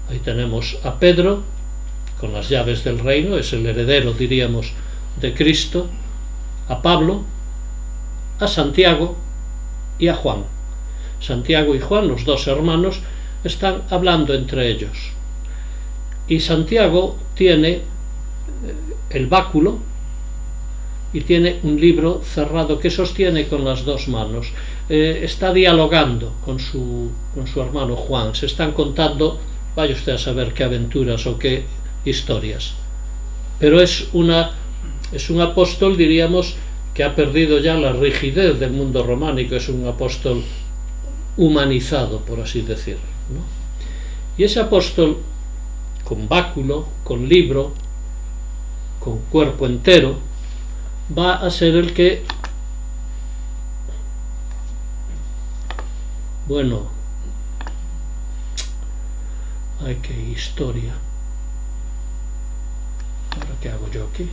Ahí tenemos a Pedro, con las llaves del reino, es el heredero, diríamos, de Cristo, a Pablo, a Santiago y a Juan. Santiago y Juan, los dos hermanos, están hablando entre ellos. Y Santiago tiene el báculo y tiene un libro cerrado que sostiene con las dos manos. Está dialogando con su hermano Juan. Se están contando, vaya usted a saber qué aventuras o qué historias. Pero es un apóstol, diríamos, que ha perdido ya la rigidez del mundo románico. Es un apóstol humanizado, por así decirlo, ¿no? Y ese apóstol, con báculo, con libro, con cuerpo entero, va a ser el que Bueno, ay, qué historia. ¿Ahora qué hago yo aquí?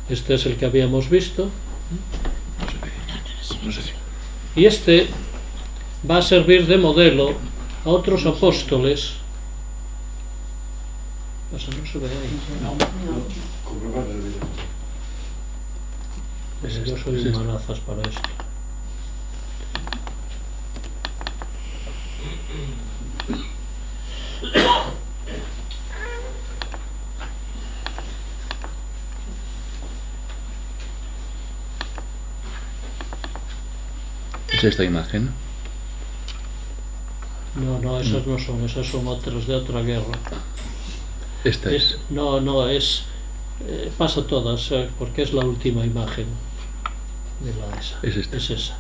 Este es el que habíamos visto. No sé. Y este va a servir de modelo a otros apóstoles. Pasa, no se ve ahí. Pero yo soy un manazas para esto. ¿Es esta imagen? No, esas no son, esas son otras de otra guerra. Esta es. No, es... pasa todas, porque es la última imagen de la esa. Es esta. Es esa.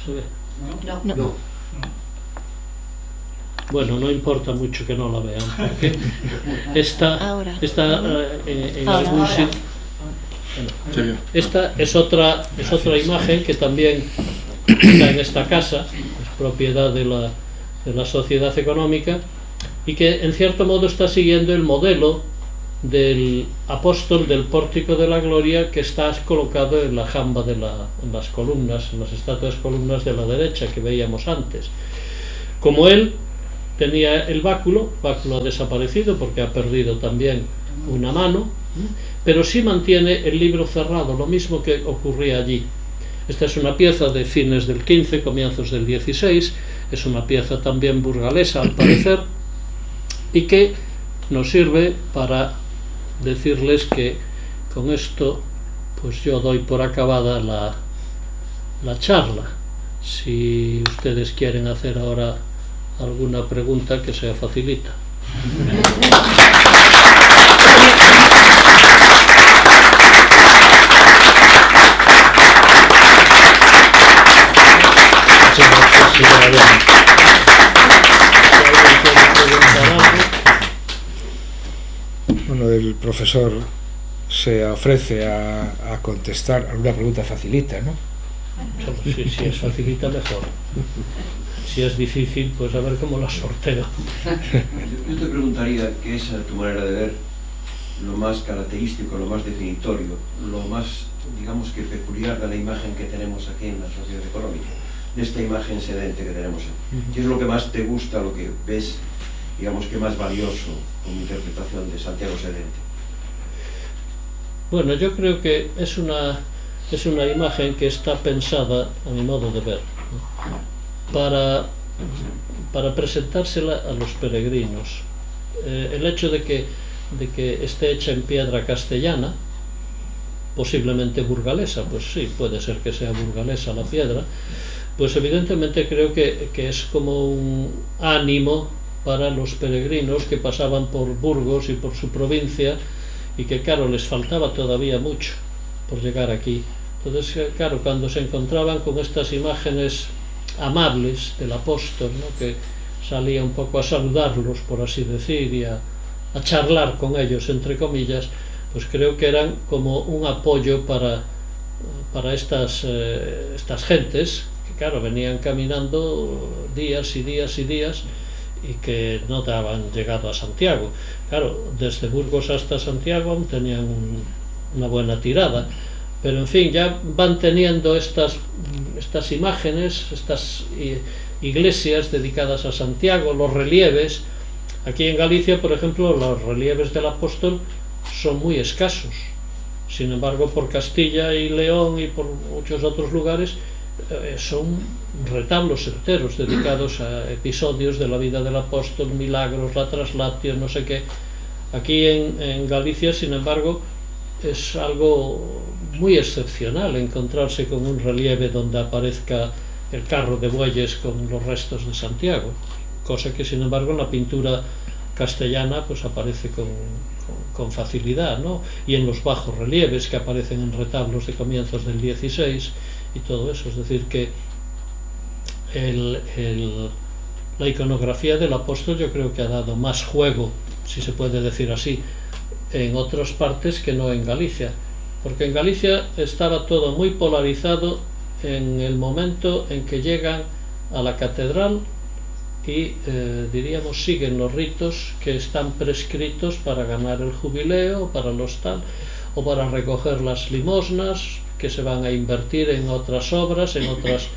¿Se ve? No. Bueno, no importa mucho que no la vean, porque está en Ahora. algún sitio. Se vio. Esta es otra imagen que también está en esta casa, es propiedad de la sociedad económica, y que en cierto modo está siguiendo el modelo del apóstol del Pórtico de la Gloria, que está colocado en la jamba en las columnas, en las estatuas columnas de la derecha que veíamos antes. Como él tenía el báculo ha desaparecido porque ha perdido también una mano, pero sí mantiene el libro cerrado, lo mismo que ocurría allí. Esta es una pieza de fines del 15, comienzos del 16, es una pieza también burgalesa al parecer, y que nos sirve para decirles que con esto pues yo doy por acabada la charla. Si ustedes quieren hacer ahora alguna pregunta, que sea facilita. Bueno, el profesor se ofrece a contestar alguna pregunta facilita, ¿no? Si es facilita, mejor. Si es difícil, pues a ver cómo la sorteo. Yo te preguntaría qué es, a tu manera de ver, lo más característico, lo más definitorio, lo más, digamos que peculiar de la imagen que tenemos aquí en la sociedad económica, de esta imagen sedente que tenemos aquí. ¿Qué es lo que más te gusta, lo que ves, digamos que más valioso como interpretación de Santiago Sedente? Bueno, yo creo que es una imagen que está pensada, a mi modo de ver, para presentársela a los peregrinos. El hecho de que esté hecha en piedra castellana, posiblemente burgalesa, pues sí, puede ser que sea burgalesa la piedra, pues evidentemente creo que es como un ánimo para los peregrinos que pasaban por Burgos y por su provincia, y que claro, les faltaba todavía mucho por llegar aquí. Entonces claro, cuando se encontraban con estas imágenes amables del apóstol, ¿no?, que salía un poco a saludarlos, por así decir, y a charlar con ellos, entre comillas, pues creo que eran como un apoyo para estas gentes que claro, venían caminando días y días y días y que no habían llegado a Santiago. Claro, desde Burgos hasta Santiago aún tenían una buena tirada, pero en fin, ya van teniendo estas imágenes, estas iglesias dedicadas a Santiago, los relieves. Aquí en Galicia, por ejemplo, los relieves del apóstol son muy escasos. Sin embargo, por Castilla y León y por muchos otros lugares son retablos enteros dedicados a episodios de la vida del apóstol, milagros, la traslatio, no sé qué. Aquí en Galicia, sin embargo, es algo muy excepcional encontrarse con un relieve donde aparezca el carro de bueyes con los restos de Santiago, cosa que sin embargo en la pintura castellana pues aparece con facilidad, ¿no? Y en los bajos relieves que aparecen en retablos de comienzos del 16 y todo eso. Es decir, que la iconografía del apóstol yo creo que ha dado más juego, si se puede decir así, en otras partes que no en Galicia, porque en Galicia estaba todo muy polarizado en el momento en que llegan a la catedral y diríamos siguen los ritos que están prescritos para ganar el jubileo, para los tal, o para recoger las limosnas que se van a invertir en otras obras, en otras.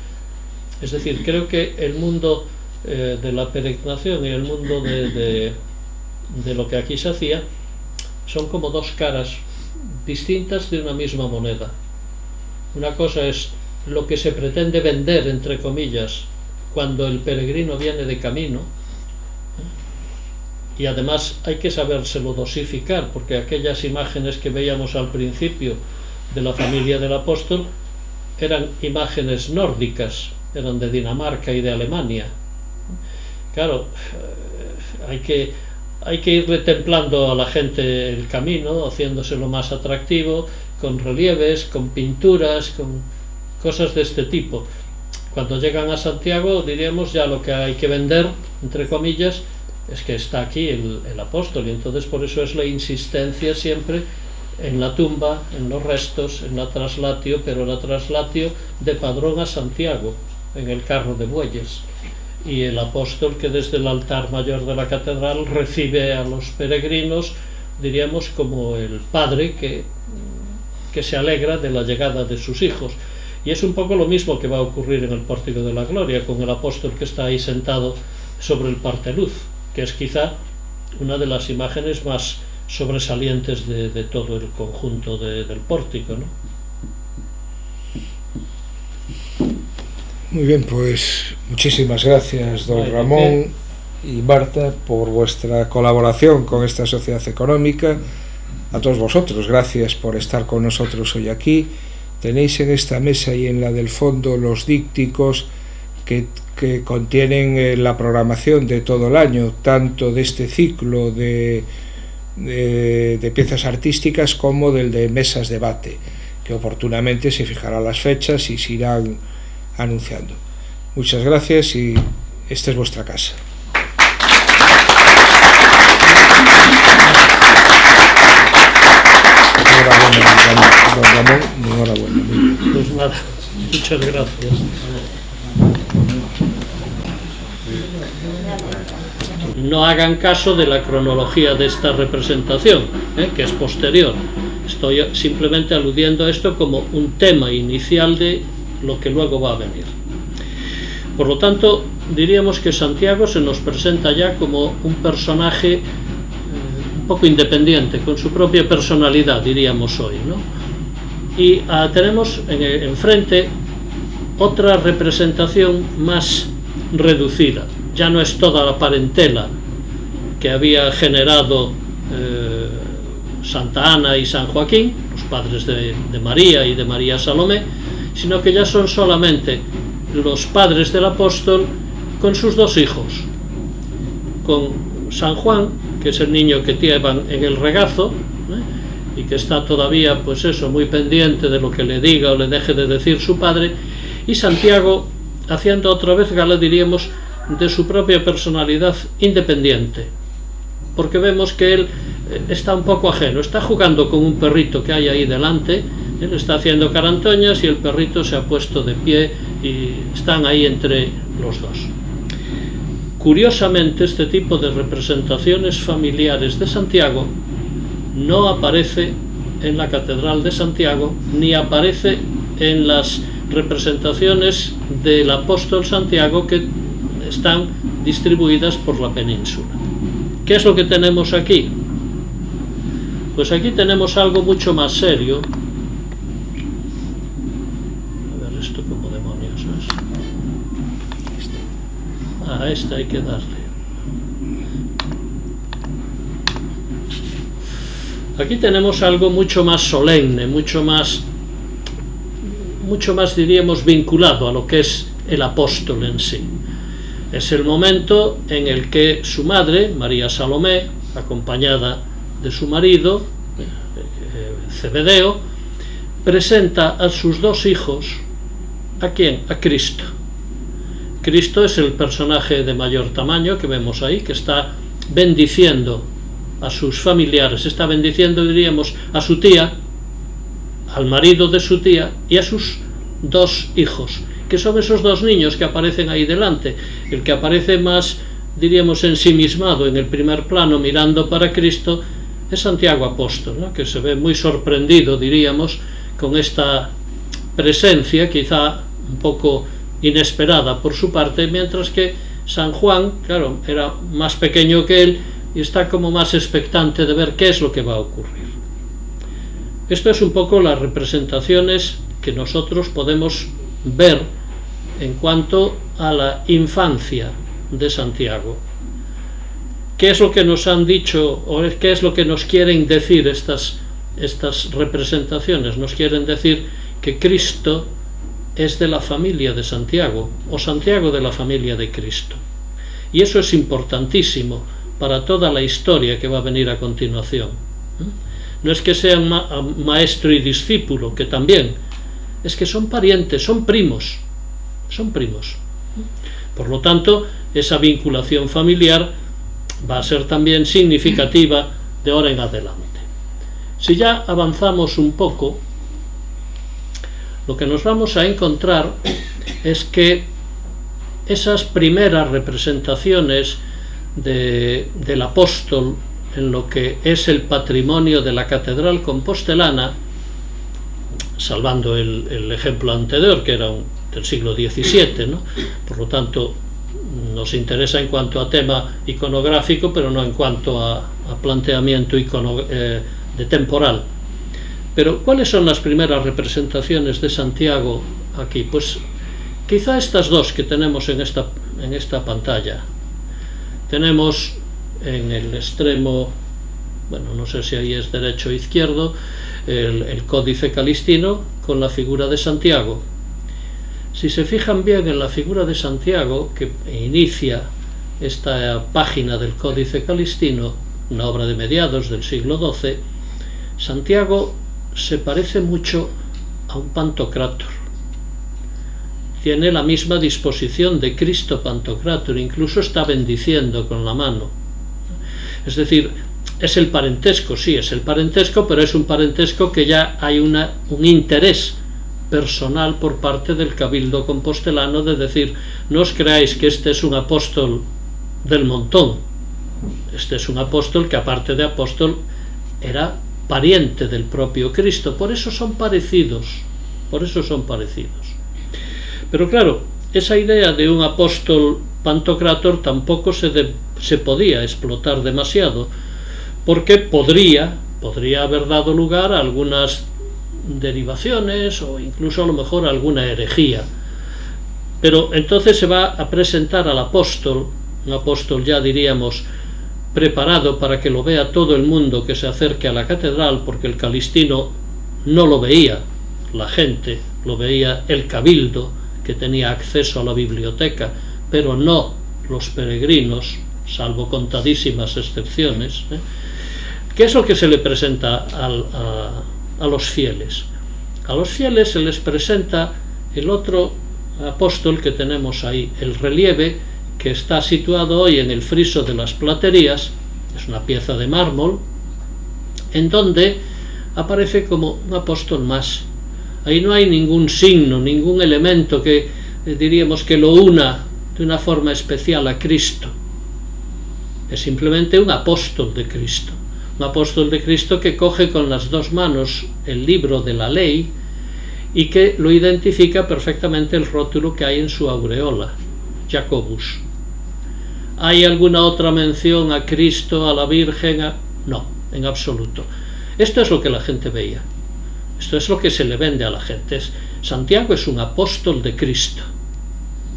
Es decir, creo que el mundo de la peregrinación y el mundo de lo que aquí se hacía son como dos caras distintas de una misma moneda. Una cosa es lo que se pretende vender, entre comillas, cuando el peregrino viene de camino, y además hay que sabérselo dosificar, porque aquellas imágenes que veíamos al principio de la familia del apóstol eran imágenes nórdicas, eran de Dinamarca y de Alemania. Claro, hay que irle templando a la gente el camino, haciéndoselo más atractivo, con relieves, con pinturas, con cosas de este tipo. Cuando llegan a Santiago, diríamos, ya lo que hay que vender, entre comillas, es que está aquí el apóstol, y entonces por eso es la insistencia siempre en la tumba, en los restos, en la traslatio, pero la traslatio de Padrón a Santiago, en el carro de bueyes, y el apóstol que desde el altar mayor de la catedral recibe a los peregrinos, diríamos, como el padre que se alegra de la llegada de sus hijos. Y es un poco lo mismo que va a ocurrir en el Pórtico de la Gloria, con el apóstol que está ahí sentado sobre el parteluz, que es quizá una de las imágenes más sobresalientes de todo el conjunto del pórtico, ¿no? Muy bien, pues muchísimas gracias, don Ramón y Marta, por vuestra colaboración con esta sociedad económica. A todos vosotros, gracias por estar con nosotros hoy aquí. Tenéis en esta mesa y en la del fondo los dípticos que contienen la programación de todo el año, tanto de este ciclo de piezas artísticas como del de mesas debate, que oportunamente se fijarán las fechas y se irán anunciando. Muchas gracias y esta es vuestra casa. Enhorabuena, don Ramón, enhorabuena. Pues nada, muchas gracias. No hagan caso de la cronología de esta representación, que es posterior. Estoy simplemente aludiendo a esto como un tema inicial de lo que luego va a venir. Por lo tanto, diríamos que Santiago se nos presenta ya como un personaje un poco independiente, con su propia personalidad, diríamos hoy, ¿no? Y tenemos enfrente otra representación más reducida. Ya no es toda la parentela que había generado Santa Ana y San Joaquín, los padres de María y de María Salomé, sino que ya son solamente los padres del apóstol con sus dos hijos, con San Juan, que es el niño que llevan en el regazo, y que está todavía, pues eso, muy pendiente de lo que le diga o le deje de decir su padre, y Santiago haciendo otra vez gala, diríamos, de su propia personalidad independiente, porque vemos que él está un poco ajeno, está jugando con un perrito que hay ahí delante, él está haciendo carantoñas y el perrito se ha puesto de pie y están ahí entre los dos. Curiosamente, este tipo de representaciones familiares de Santiago no aparece en la Catedral de Santiago, ni aparece en las representaciones del apóstol Santiago que están distribuidas por la península. ¿Qué es lo que tenemos aquí? Pues aquí tenemos algo mucho más serio. A ver, esto como demonios es. A esta hay que darle. Aquí tenemos algo mucho más solemne, mucho más diríamos vinculado a lo que es el apóstol en sí. Es el momento en el que su madre, María Salomé, acompañada de su marido, Zebedeo, presenta a sus dos hijos. ¿A quién? A Cristo. Cristo es el personaje de mayor tamaño que vemos ahí, que está bendiciendo a sus familiares, está bendiciendo, diríamos, a su tía, al marido de su tía y a sus dos hijos, que son esos dos niños que aparecen ahí delante. El que aparece más, diríamos, ensimismado en el primer plano mirando para Cristo es Santiago Apóstol, ¿no?, que se ve muy sorprendido, diríamos, con esta presencia quizá un poco inesperada por su parte, mientras que San Juan, claro, era más pequeño que él y está como más expectante de ver qué es lo que va a ocurrir. Esto es un poco las representaciones que nosotros podemos ver en cuanto a la infancia de Santiago. ¿Qué es lo que nos han dicho o qué es lo que nos quieren decir estas representaciones? Nos quieren decir que Cristo es de la familia de Santiago, o Santiago de la familia de Cristo. Y eso es importantísimo para toda la historia que va a venir a continuación. No es que sean maestro y discípulo, que también, es que son parientes, son primos. Por lo tanto, esa vinculación familiar va a ser también significativa de ahora en adelante. Si ya avanzamos un poco, lo que nos vamos a encontrar es que esas primeras representaciones del apóstol en lo que es el patrimonio de la catedral compostelana, salvando el ejemplo anterior, que era del siglo XVII, ¿no? Por lo tanto, nos interesa en cuanto a tema iconográfico, pero no en cuanto a planteamiento de temporal. Pero, ¿cuáles son las primeras representaciones de Santiago aquí? Pues quizá estas dos que tenemos en esta pantalla. Tenemos en el extremo, bueno, no sé si ahí es derecho o izquierdo, el Códice Calistino con la figura de Santiago. Si se fijan bien en la figura de Santiago, que inicia esta página del Códice Calistino, una obra de mediados del siglo XII, Santiago se parece mucho a un Pantocrátor. Tiene la misma disposición de Cristo Pantocrátor, incluso está bendiciendo con la mano. Es decir, es el parentesco, sí, es el parentesco, pero es un parentesco que ya hay un interés personal por parte del Cabildo compostelano de decir, no os creáis que este es un apóstol del montón, este es un apóstol que aparte de apóstol era pariente del propio Cristo, por eso son parecidos. Pero claro, esa idea de un apóstol Pantocrátor tampoco se podía explotar demasiado, porque podría haber dado lugar a algunas derivaciones o incluso a lo mejor a alguna herejía. Pero entonces se va a presentar al apóstol, un apóstol ya diríamos preparado para que lo vea todo el mundo que se acerque a la catedral, porque el Calistino no lo veía la gente, lo veía el cabildo que tenía acceso a la biblioteca, pero no los peregrinos, salvo contadísimas excepciones. ¿Qué es lo que se le presenta a los fieles? A los fieles se les presenta el otro apóstol que tenemos ahí, el relieve que está situado hoy en el friso de las platerías, es una pieza de mármol, en donde aparece como un apóstol más. Ahí no hay ningún signo, ningún elemento que diríamos que lo una de una forma especial a Cristo. Es simplemente un apóstol de Cristo. Un apóstol de Cristo que coge con las dos manos el libro de la ley y que lo identifica perfectamente el rótulo que hay en su aureola, Jacobus. ¿Hay alguna otra mención a Cristo, a la Virgen? No, en absoluto. Esto es lo que la gente veía. Esto es lo que se le vende a la gente. Santiago es un apóstol de Cristo.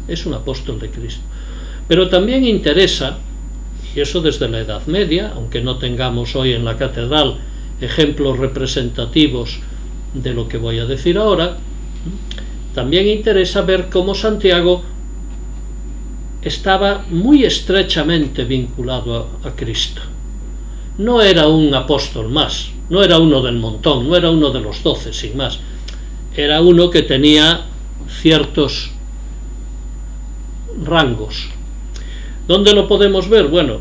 Es un apóstol de Cristo. Pero también interesa, y eso desde la Edad Media, aunque no tengamos hoy en la catedral ejemplos representativos de lo que voy a decir ahora, también interesa ver cómo Santiago estaba muy estrechamente vinculado a Cristo. No era un apóstol más, no era uno del montón, no era uno de los 12, sin más. Era uno que tenía ciertos rangos. ¿Dónde lo podemos ver? Bueno,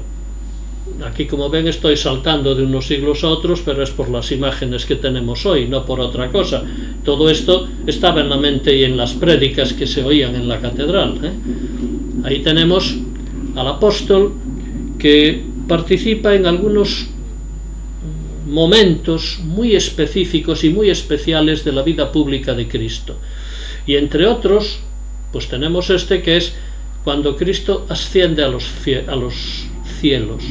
aquí, como ven, estoy saltando de unos siglos a otros, pero es por las imágenes que tenemos hoy, no por otra cosa. Todo esto estaba en la mente y en las prédicas que se oían en la catedral, ¿eh? Ahí tenemos al apóstol que participa en algunos momentos muy específicos y muy especiales de la vida pública de Cristo. Y entre otros, pues tenemos este, que es cuando Cristo asciende a los cielos.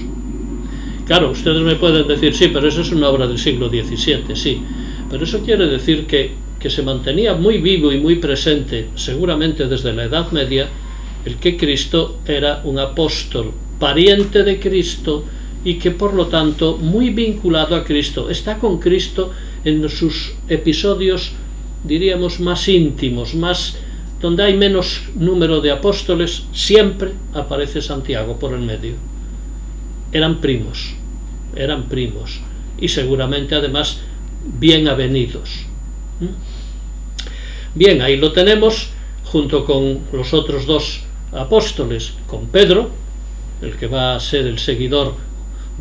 Claro, ustedes me pueden decir, sí, pero eso es una obra del siglo XVII, sí, pero eso quiere decir que se mantenía muy vivo y muy presente, seguramente desde la Edad Media, el que Cristo era un apóstol, pariente de Cristo, y que por lo tanto muy vinculado a Cristo, está con Cristo en sus episodios, diríamos, más íntimos, más donde hay menos número de apóstoles, siempre aparece Santiago por el medio. Eran primos, y seguramente además bien avenidos. Bien, ahí lo tenemos junto con los otros dos apóstoles, con Pedro, el que va a ser el seguidor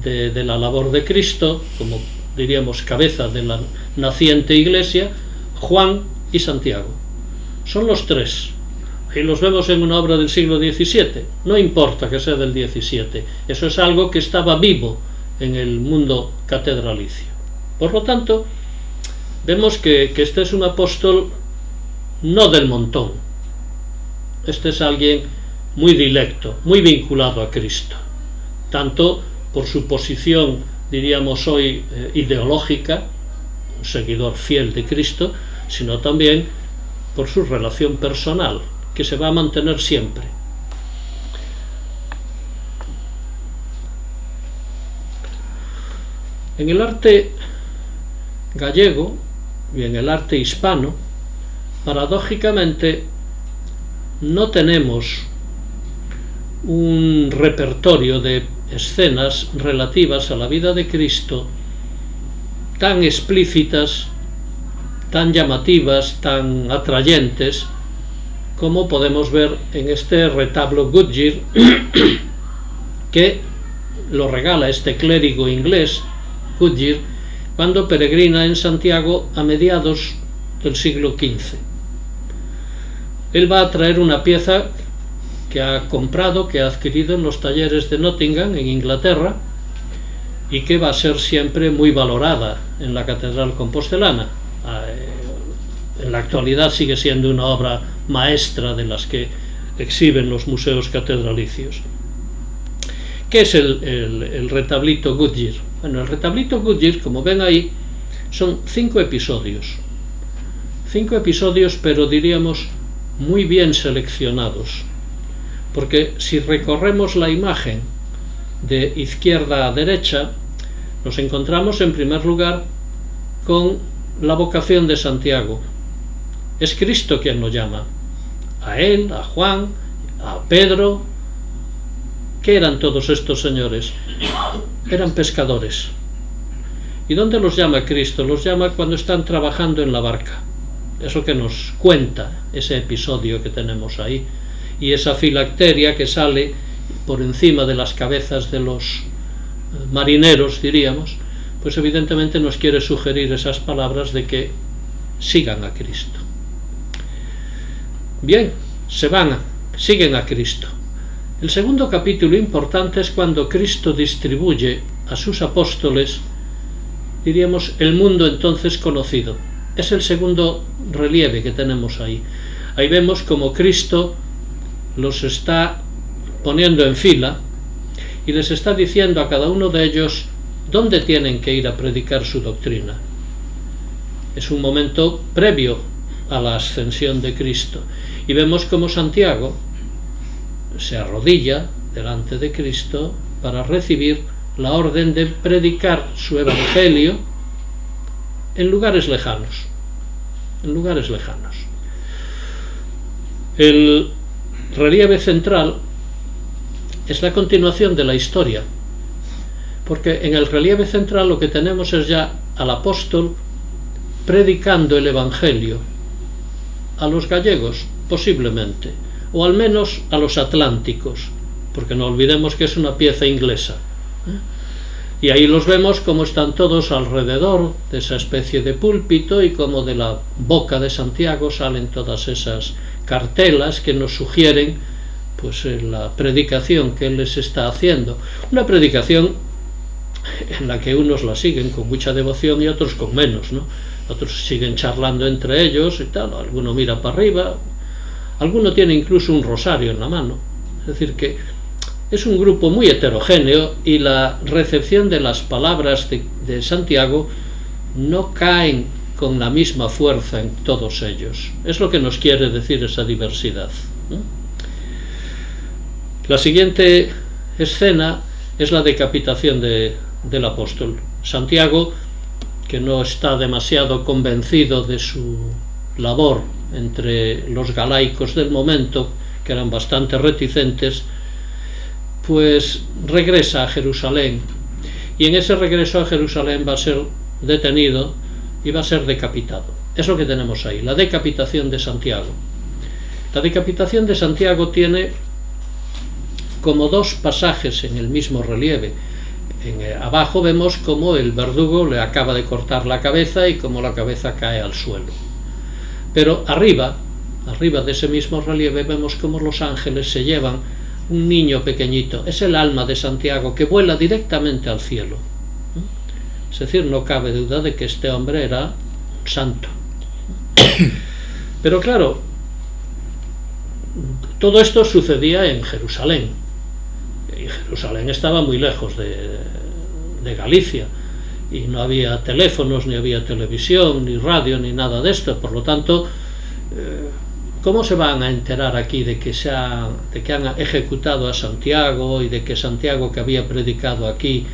de la labor de Cristo, como diríamos cabeza de la naciente iglesia, Juan y Santiago. Son los tres. Ahí los vemos en una obra del siglo XVII. No importa que sea del XVII, eso es algo que estaba vivo en el mundo catedralicio. Por lo tanto, vemos que este es un apóstol no del montón. Este es alguien muy dilecto, muy vinculado a Cristo, tanto por su posición, diríamos hoy, ideológica, un seguidor fiel de Cristo, sino también por su relación personal, que se va a mantener siempre. En el arte gallego y en el arte hispano, paradójicamente, no tenemos un repertorio de escenas relativas a la vida de Cristo tan explícitas, tan llamativas, tan atrayentes, como podemos ver en este retablo Goodyear, que lo regala este clérigo inglés, Goodyear, cuando peregrina en Santiago a mediados del siglo XV. Él va a traer una pieza que ha comprado, que ha adquirido en los talleres de Nottingham, en Inglaterra, y que va a ser siempre muy valorada en la catedral compostelana. En la actualidad sigue siendo una obra maestra de las que exhiben los museos catedralicios. ¿Qué es el retablito Goodyear? Bueno, el retablito Goodyear, como ven ahí, son 5 episodios. 5 episodios, pero diríamos muy bien seleccionados. Porque si recorremos la imagen de izquierda a derecha, nos encontramos en primer lugar con la vocación de Santiago. Es Cristo quien lo llama. A él, a Juan, a Pedro. ¿Qué eran todos estos señores? Eran pescadores. ¿Y dónde los llama Cristo? Los llama cuando están trabajando en la barca. Eso que nos cuenta ese episodio que tenemos ahí. Y esa filacteria que sale por encima de las cabezas de los marineros, diríamos, pues evidentemente nos quiere sugerir esas palabras de que sigan a Cristo. Bien, siguen a Cristo. El segundo capítulo importante es cuando Cristo distribuye a sus apóstoles, diríamos, el mundo entonces conocido. Es el segundo relieve que tenemos ahí. Ahí vemos como Cristo los está poniendo en fila y les está diciendo a cada uno de ellos dónde tienen que ir a predicar su doctrina. Es un momento previo a la ascensión de Cristo. Y vemos como Santiago se arrodilla delante de Cristo para recibir la orden de predicar su evangelio en lugares lejanos. En lugares lejanos. El relieve central es la continuación de la historia, porque en el relieve central lo que tenemos es ya al apóstol predicando el Evangelio a los gallegos, posiblemente, o al menos a los atlánticos, porque no olvidemos que es una pieza inglesa, y ahí los vemos como están todos alrededor de esa especie de púlpito, y como de la boca de Santiago salen todas esas cartelas que nos sugieren pues la predicación que él les está haciendo, una predicación en la que unos la siguen con mucha devoción y otros con menos, ¿no? Otros siguen charlando entre ellos y tal, alguno mira para arriba, alguno tiene incluso un rosario en la mano, es decir que es un grupo muy heterogéneo, y la recepción de las palabras de Santiago no caen con la misma fuerza en todos ellos. Es lo que nos quiere decir esa diversidad, ¿no? La siguiente escena es la decapitación del apóstol. Santiago, que no está demasiado convencido de su labor entre los galaicos del momento, que eran bastante reticentes, pues regresa a Jerusalén, y en ese regreso a Jerusalén va a ser detenido y va a ser decapitado. Es lo que tenemos ahí, la decapitación de Santiago. La decapitación de Santiago tiene como dos pasajes en el mismo relieve. Abajo vemos como el verdugo le acaba de cortar la cabeza y como la cabeza cae al suelo. Pero arriba de ese mismo relieve vemos como los ángeles se llevan un niño pequeñito. Es el alma de Santiago que vuela directamente al cielo. Es decir, no cabe duda de que este hombre era santo. Pero claro, todo esto sucedía en Jerusalén, y Jerusalén estaba muy lejos de Galicia, y no había teléfonos, ni había televisión, ni radio, ni nada de esto. Por lo tanto, ¿cómo se van a enterar aquí de que han ejecutado a Santiago, y de que Santiago, que había predicado aquí,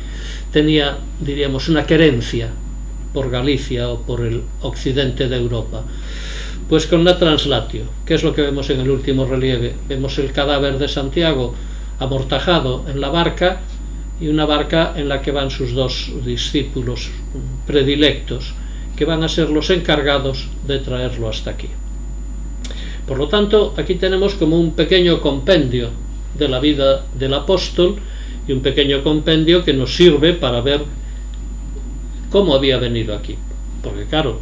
tenía, diríamos, una querencia por Galicia o por el occidente de Europa? Pues con la translatio. ¿Qué es lo que vemos en el último relieve? Vemos el cadáver de Santiago amortajado en la barca, y una barca en la que van sus dos discípulos predilectos, que van a ser los encargados de traerlo hasta aquí. Por lo tanto, aquí tenemos como un pequeño compendio de la vida del apóstol, y un pequeño compendio que nos sirve para ver cómo había venido aquí. Porque claro,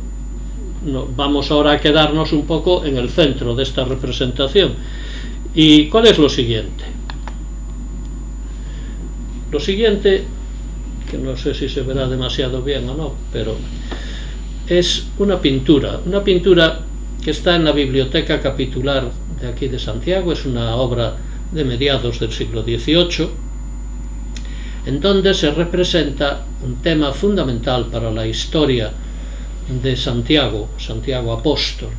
vamos ahora a quedarnos un poco en el centro de esta representación. ¿Y cuál es lo siguiente? Lo siguiente, que no sé si se verá demasiado bien o no, pero es una pintura que está en la Biblioteca Capitular de aquí de Santiago. Es una obra de mediados del siglo XVIII, en donde se representa un tema fundamental para la historia de Santiago apóstol,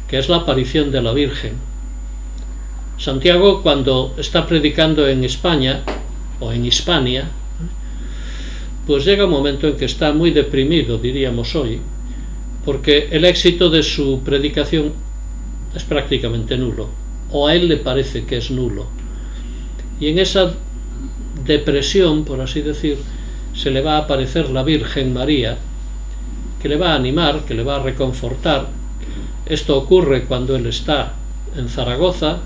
que es la aparición de la Virgen. Santiago, cuando está predicando en España o en Hispania, pues llega un momento en que está muy deprimido, diríamos hoy, porque el éxito de su predicación es prácticamente nulo, o a él le parece que es nulo, y en esa depresión, por así decir, se le va a aparecer la Virgen María, que le va a animar, que le va a reconfortar. Esto ocurre cuando él está en Zaragoza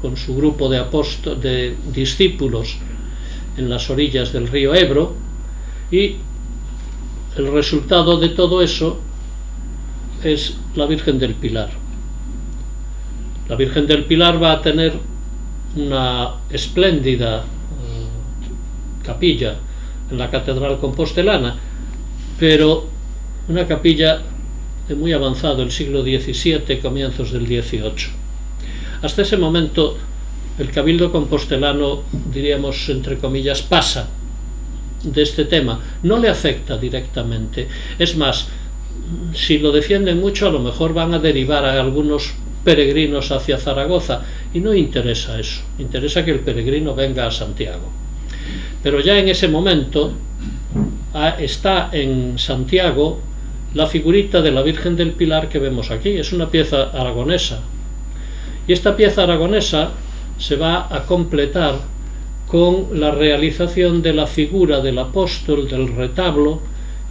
con su grupo de discípulos en las orillas del río Ebro, y el resultado de todo eso es la Virgen del Pilar. La Virgen del Pilar va a tener una espléndida capilla en la Catedral Compostelana, pero una capilla de muy avanzado, el siglo XVII, comienzos del XVIII. Hasta ese momento el Cabildo Compostelano, diríamos entre comillas, pasa de este tema, no le afecta directamente. Es más, si lo defienden mucho, a lo mejor van a derivar a algunos peregrinos hacia Zaragoza, y no interesa eso, interesa que el peregrino venga a Santiago. Pero ya en ese momento está en Santiago la figurita de la Virgen del Pilar que vemos aquí. Es una pieza aragonesa, y esta pieza aragonesa se va a completar con la realización de la figura del apóstol, del retablo,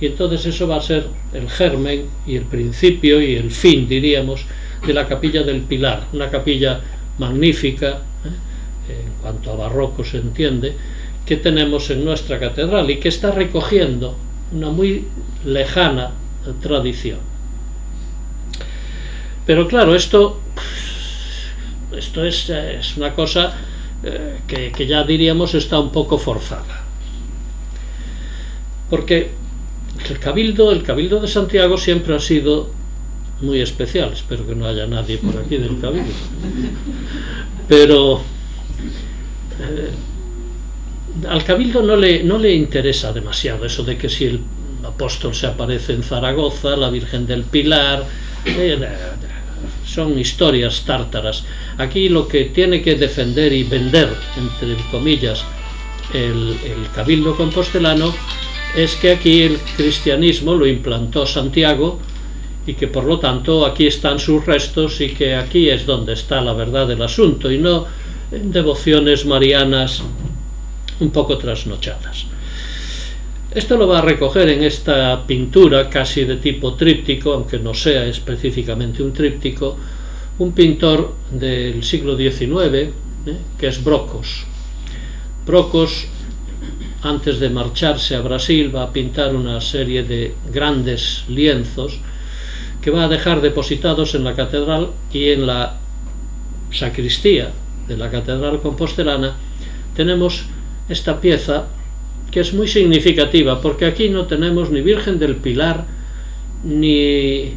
y entonces eso va a ser el germen y el principio y el fin, diríamos, de la capilla del Pilar, una capilla magnífica, en cuanto a barroco se entiende, que tenemos en nuestra catedral y que está recogiendo una muy lejana tradición. Pero claro, esto es una cosa que ya diríamos está un poco forzada, porque el cabildo de Santiago siempre ha sido muy especial. Espero que no haya nadie por aquí del cabildo, pero al cabildo no le interesa demasiado eso de que si el apóstol se aparece en Zaragoza, la Virgen del Pilar, son historias tártaras. Aquí lo que tiene que defender y vender, entre comillas, el cabildo compostelano es que aquí el cristianismo lo implantó Santiago y que por lo tanto aquí están sus restos y que aquí es donde está la verdad del asunto y no en devociones marianas un poco trasnochadas. Esto lo va a recoger en esta pintura casi de tipo tríptico, aunque no sea específicamente un tríptico, un pintor del siglo XIX, que es Brocos. Brocos, antes de marcharse a Brasil, va a pintar una serie de grandes lienzos que va a dejar depositados en la catedral y en la sacristía de la catedral compostelana. Tenemos esta pieza que es muy significativa, porque aquí no tenemos ni Virgen del Pilar ni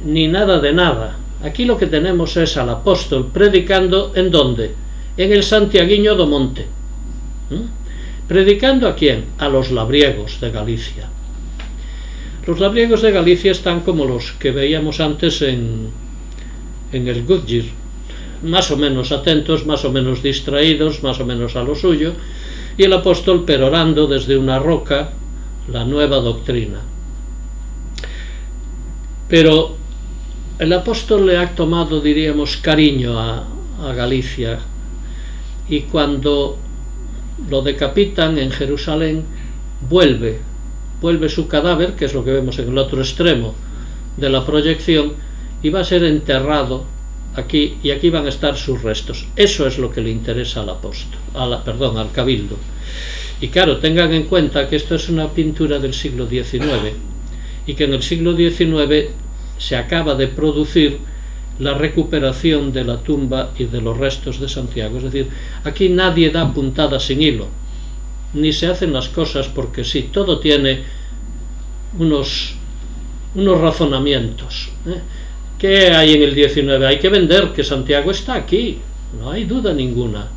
nada de nada. Aquí lo que tenemos es al apóstol predicando. ¿En dónde? En el Santiaguiño do Monte. ¿Predicando a quién? A los labriegos de Galicia. Los labriegos de Galicia están como los que veíamos antes en el Gudjir, más o menos atentos, más o menos distraídos, más o menos a lo suyo, y el apóstol perorando desde una roca la nueva doctrina. Pero el apóstol le ha tomado, diríamos, cariño a Galicia, y cuando lo decapitan en Jerusalén, vuelve su cadáver, que es lo que vemos en el otro extremo de la proyección, y va a ser enterrado aquí, y aquí van a estar sus restos. Eso es lo que le interesa al apóstol, al cabildo. Y claro, tengan en cuenta que esto es una pintura del siglo XIX, y que en el siglo XIX se acaba de producir la recuperación de la tumba y de los restos de Santiago. Es decir, aquí nadie da puntada sin hilo, ni se hacen las cosas porque sí, todo tiene unos razonamientos. ¿Qué hay en el 19? Hay que vender que Santiago está aquí, no hay duda ninguna.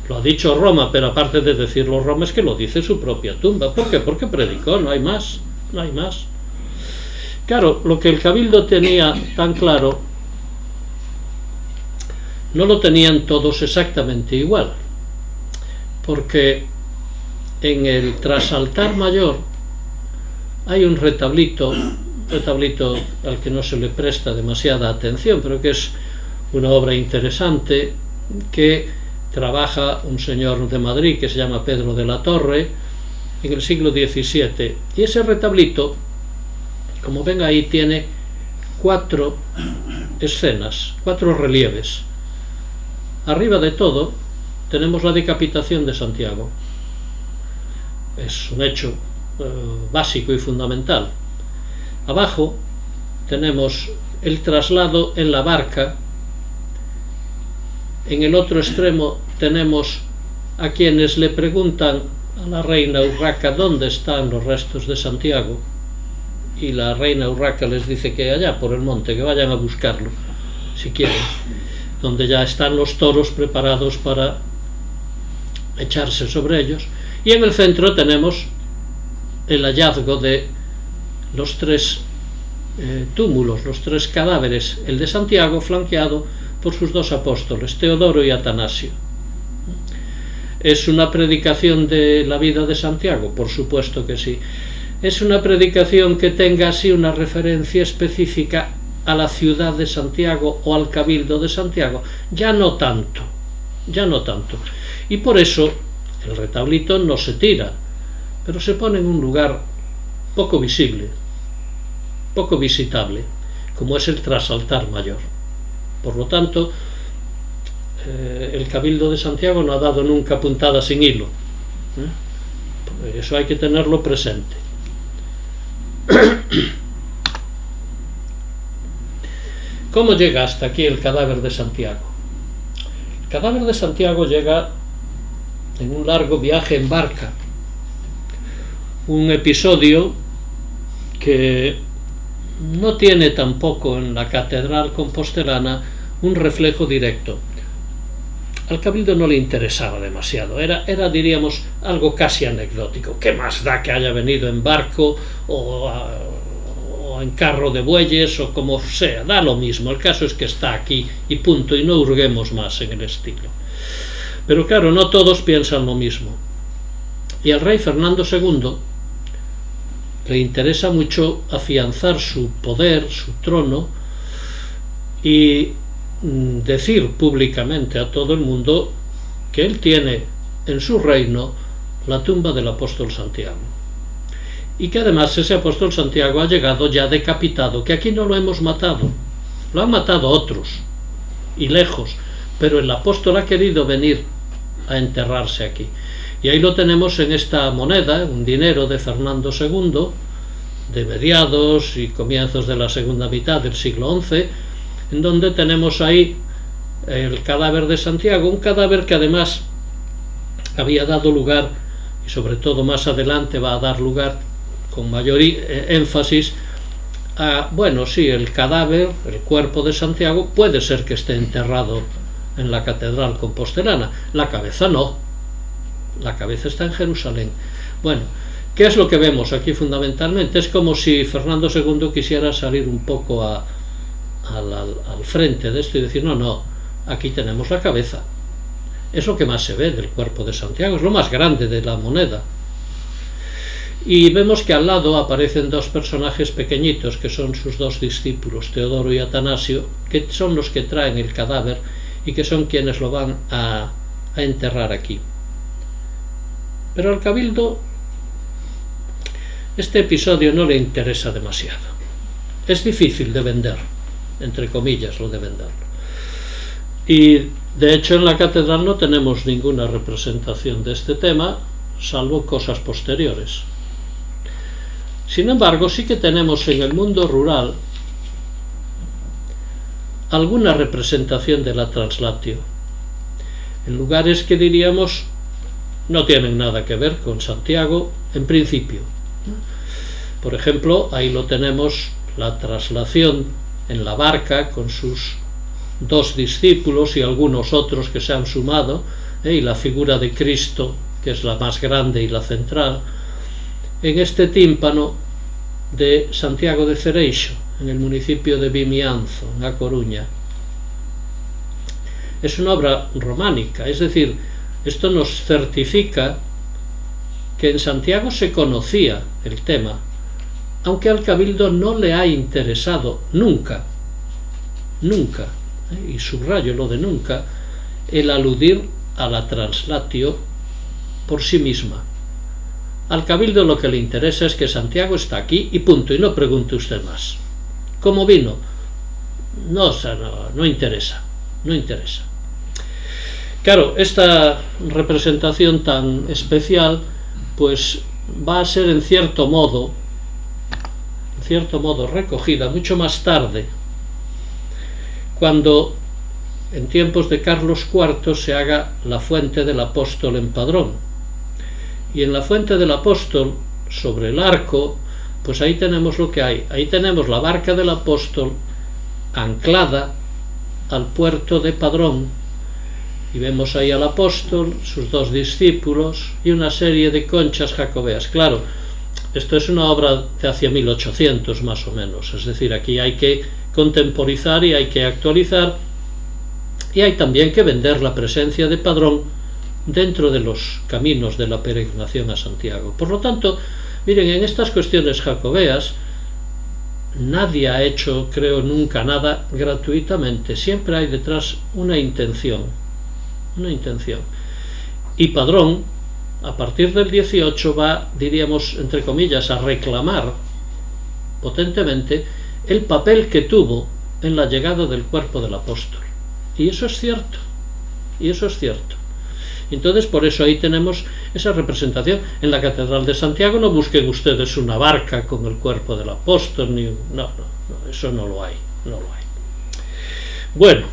Lo ha dicho Roma, pero aparte de decirlo Roma es que lo dice su propia tumba. ¿Por qué? Porque predicó, no hay más, no hay más. Claro, lo que el cabildo tenía tan claro no lo tenían todos exactamente igual, porque en el trasaltar mayor hay un retablito al que no se le presta demasiada atención, pero que es una obra interesante, que trabaja un señor de Madrid que se llama Pedro de la Torre en el siglo XVII, y ese retablito, como ven ahí, tiene 4 escenas, 4 relieves. Arriba de todo tenemos la decapitación de Santiago. Es un hecho básico y fundamental. Abajo tenemos el traslado en la barca. En el otro extremo tenemos a quienes le preguntan a la reina Urraca dónde están los restos de Santiago, y la reina Urraca les dice que allá por el monte, que vayan a buscarlo si quieren, donde ya están los toros preparados para echarse sobre ellos. Y en el centro tenemos el hallazgo de los 3 túmulos, los 3 cadáveres, el de Santiago flanqueado por sus 2 apóstoles, Teodoro y Atanasio. ¿Es una predicación de la vida de Santiago? Por supuesto que sí. ¿Es una predicación que tenga así una referencia específica a la ciudad de Santiago o al cabildo de Santiago? Ya no tanto, ya no tanto. Y por eso El retablito no se tira, pero se pone en un lugar poco visible, poco visitable, como es el trasaltar mayor. Por lo tanto, el Cabildo de Santiago no ha dado nunca puntada sin hilo. Eso hay que tenerlo presente. ¿Cómo llega hasta aquí el cadáver de Santiago? El cadáver de Santiago llega en un largo viaje en barca, un episodio que no tiene tampoco en la catedral compostelana un reflejo directo. Al Cabildo no le interesaba demasiado, era diríamos algo casi anecdótico. ¿Qué más da que haya venido en barco o en carro de bueyes o como sea? Da lo mismo, el caso es que está aquí y punto, y no hurguemos más en el estilo. Pero claro, no todos piensan lo mismo. Y al rey Fernando II le interesa mucho afianzar su poder, su trono, y decir públicamente a todo el mundo que él tiene en su reino la tumba del apóstol Santiago, y que además ese apóstol Santiago ha llegado ya decapitado, que aquí no lo hemos matado, lo han matado otros y lejos, pero el apóstol ha querido venir a enterrarse aquí. Y ahí lo tenemos en esta moneda, un dinero de Fernando II, de mediados y comienzos de la segunda mitad del siglo XI, en donde tenemos ahí el cadáver de Santiago, un cadáver que además había dado lugar, y sobre todo más adelante va a dar lugar con mayor énfasis, a, bueno, sí, el cadáver, el cuerpo de Santiago puede ser que esté enterrado en la catedral compostelana, la cabeza no, la cabeza está en Jerusalén. Bueno, ¿qué es lo que vemos aquí fundamentalmente? Es como si Fernando II quisiera salir un poco al frente de esto y decir, no, aquí tenemos la cabeza. Es lo que más se ve del cuerpo de Santiago, es lo más grande de la moneda. Y vemos que al lado aparecen dos personajes pequeñitos, que son sus dos discípulos, Teodoro y Atanasio, que son los que traen el cadáver y que son quienes lo van a enterrar aquí. Pero al Cabildo este episodio no le interesa demasiado. Es difícil de vender, entre comillas, lo de venderlo. Y de hecho en la catedral no tenemos ninguna representación de este tema, salvo cosas posteriores. Sin embargo, sí que tenemos en el mundo rural alguna representación de la translatio, en lugares que diríamos no tienen nada que ver con Santiago en principio. Por ejemplo, ahí lo tenemos, la traslación en la barca con sus dos discípulos y algunos otros que se han sumado, y la figura de Cristo, que es la más grande y la central, en este tímpano de Santiago de Cereixo, en el municipio de Vimianzo, en A Coruña. Es una obra románica, es decir, esto nos certifica que en Santiago se conocía el tema, aunque al Cabildo no le ha interesado nunca, y subrayo lo de nunca, el aludir a la translatio por sí misma. Al Cabildo lo que le interesa es que Santiago está aquí y punto, y no pregunte usted más. ¿Cómo vino? No interesa. Claro, esta representación tan especial pues va a ser en cierto modo recogida mucho más tarde, cuando en tiempos de Carlos IV se haga la fuente del apóstol en Padrón. Y en la fuente del apóstol, sobre el arco, pues ahí tenemos lo que hay. Ahí tenemos la barca del apóstol anclada al puerto de Padrón, y vemos ahí al apóstol, sus dos discípulos y una serie de conchas jacobeas. Claro, esto es una obra de hacia 1800 más o menos, es decir, aquí hay que contemporizar y hay que actualizar, y hay también que vender la presencia de Padrón dentro de los caminos de la peregrinación a Santiago. Por lo tanto, miren, en estas cuestiones jacobeas nadie ha hecho, creo, nunca nada gratuitamente, siempre hay detrás una intención. Y Padrón a partir del 18 va, diríamos, entre comillas, a reclamar potentemente el papel que tuvo en la llegada del cuerpo del apóstol. Y eso es cierto, y eso es cierto. Entonces, por eso ahí tenemos esa representación. En la Catedral de Santiago no busquen ustedes una barca con el cuerpo del apóstol, no, eso no lo hay, no lo hay. Bueno,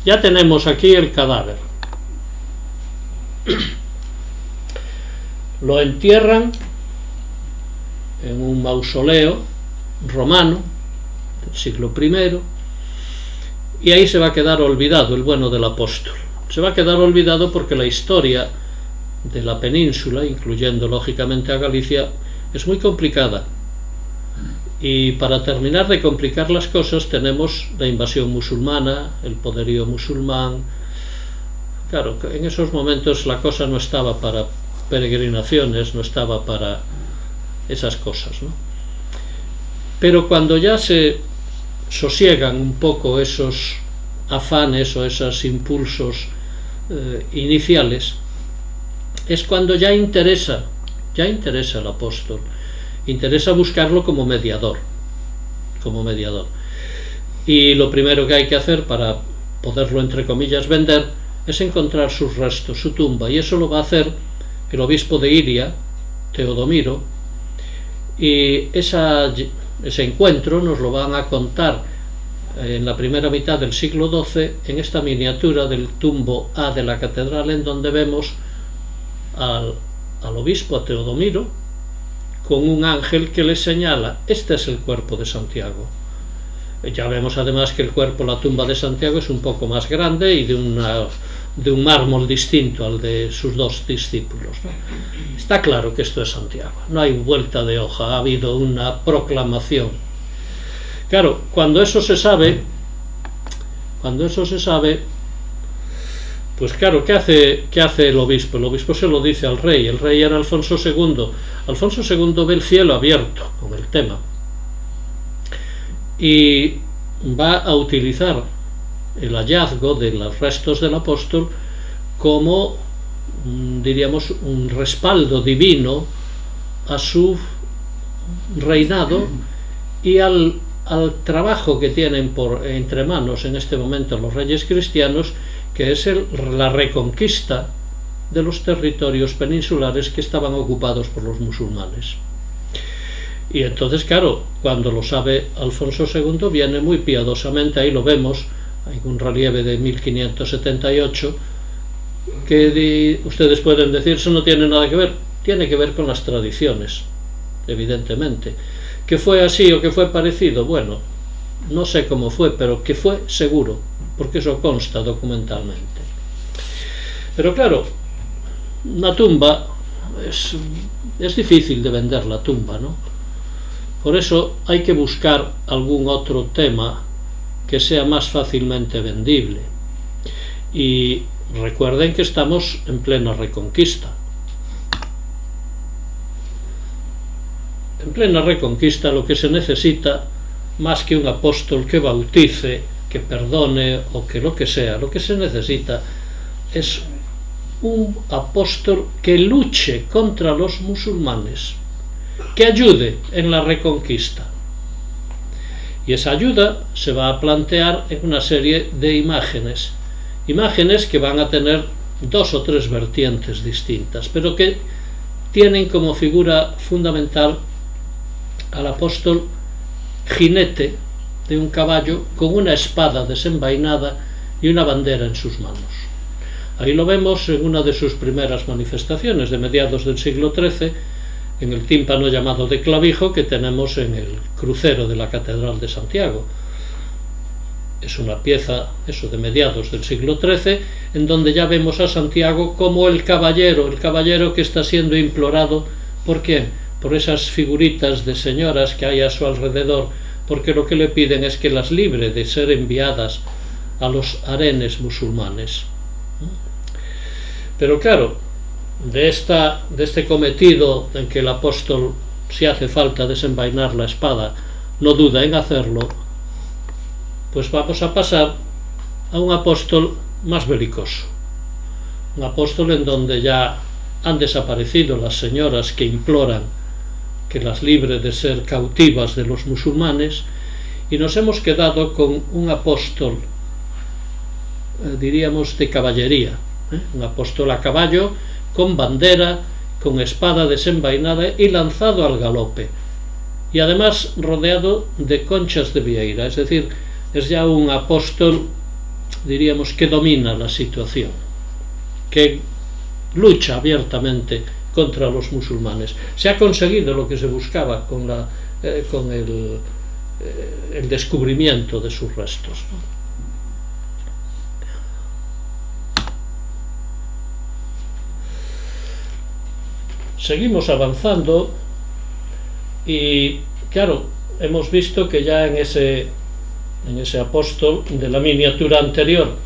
ya tenemos aquí el cadáver. Lo entierran en un mausoleo romano del siglo I, y ahí se va a quedar olvidado el bueno del apóstol. Se va a quedar olvidado porque la historia de la península, incluyendo lógicamente a Galicia, es muy complicada. Y para terminar de complicar las cosas tenemos la invasión musulmana, el poderío musulmán. Claro, en esos momentos la cosa no estaba para peregrinaciones, no estaba para esas cosas, ¿no? Pero cuando ya se sosiegan un poco esos afanes o esos impulsos iniciales, es cuando ya interesa al apóstol, interesa buscarlo como mediador. Y lo primero que hay que hacer para poderlo, entre comillas, vender, es encontrar sus restos, su tumba, y eso lo va a hacer el obispo de Iria, Teodomiro, y ese encuentro nos lo van a contar en la primera mitad del siglo XII en esta miniatura del tumbo A de la catedral, en donde vemos al obispo, a Teodomiro, con un ángel que le señala: este es el cuerpo de Santiago. Ya vemos además que el cuerpo, la tumba de Santiago, es un poco más grande y de un mármol distinto al de sus dos discípulos, ¿no? Está claro que esto es Santiago, no hay vuelta de hoja, ha habido una proclamación. Claro, cuando eso se sabe, pues claro, ¿qué hace el obispo? El obispo se lo dice al rey. El rey era Alfonso II. Alfonso II ve el cielo abierto con el tema y va a utilizar el hallazgo de los restos del apóstol como, diríamos, un respaldo divino a su reinado y al trabajo que tienen entre manos en este momento los reyes cristianos, que es la reconquista de los territorios peninsulares que estaban ocupados por los musulmanes. Y entonces, claro, cuando lo sabe Alfonso II, viene muy piadosamente, ahí lo vemos, hay un relieve de 1578, que ustedes pueden decir, eso no tiene nada que ver, tiene que ver con las tradiciones, evidentemente. ¿Que fue así o que fue parecido? Bueno, no sé cómo fue, pero que fue seguro, porque eso consta documentalmente. Pero claro, una tumba es difícil de vender, la tumba, ¿no? Por eso hay que buscar algún otro tema que sea más fácilmente vendible. Y recuerden que estamos en plena reconquista. En plena reconquista lo que se necesita, más que un apóstol que bautice, que perdone o que lo que sea, lo que se necesita es un apóstol que luche contra los musulmanes, que ayude en la reconquista. Y esa ayuda se va a plantear en una serie de imágenes que van a tener 2 o 3 vertientes distintas, pero que tienen como figura fundamental al apóstol jinete de un caballo con una espada desenvainada y una bandera en sus manos. Ahí lo vemos en una de sus primeras manifestaciones de mediados del siglo XIII, en el tímpano llamado de clavijo que tenemos en el crucero de la Catedral de Santiago. Es una pieza, eso, de mediados del siglo XIII, en donde ya vemos a Santiago como el caballero que está siendo implorado. ¿Por quién? Por esas figuritas de señoras que hay a su alrededor, porque lo que le piden es que las libre de ser enviadas a los harenes musulmanes. Pero claro, de este cometido en que el apóstol, si hace falta desenvainar la espada, no duda en hacerlo, pues vamos a pasar a un apóstol más belicoso, un apóstol en donde ya han desaparecido las señoras que imploran que las libre de ser cautivas de los musulmanes, y nos hemos quedado con un apóstol, diríamos, de caballería, un apóstol a caballo, con bandera, con espada desenvainada y lanzado al galope, y además rodeado de conchas de vieira, es decir, es ya un apóstol, diríamos, que domina la situación, que lucha abiertamente contra los musulmanes. Se ha conseguido lo que se buscaba con el descubrimiento de sus restos, ¿no? Seguimos avanzando y, claro, hemos visto que ya en ese apóstol de la miniatura anterior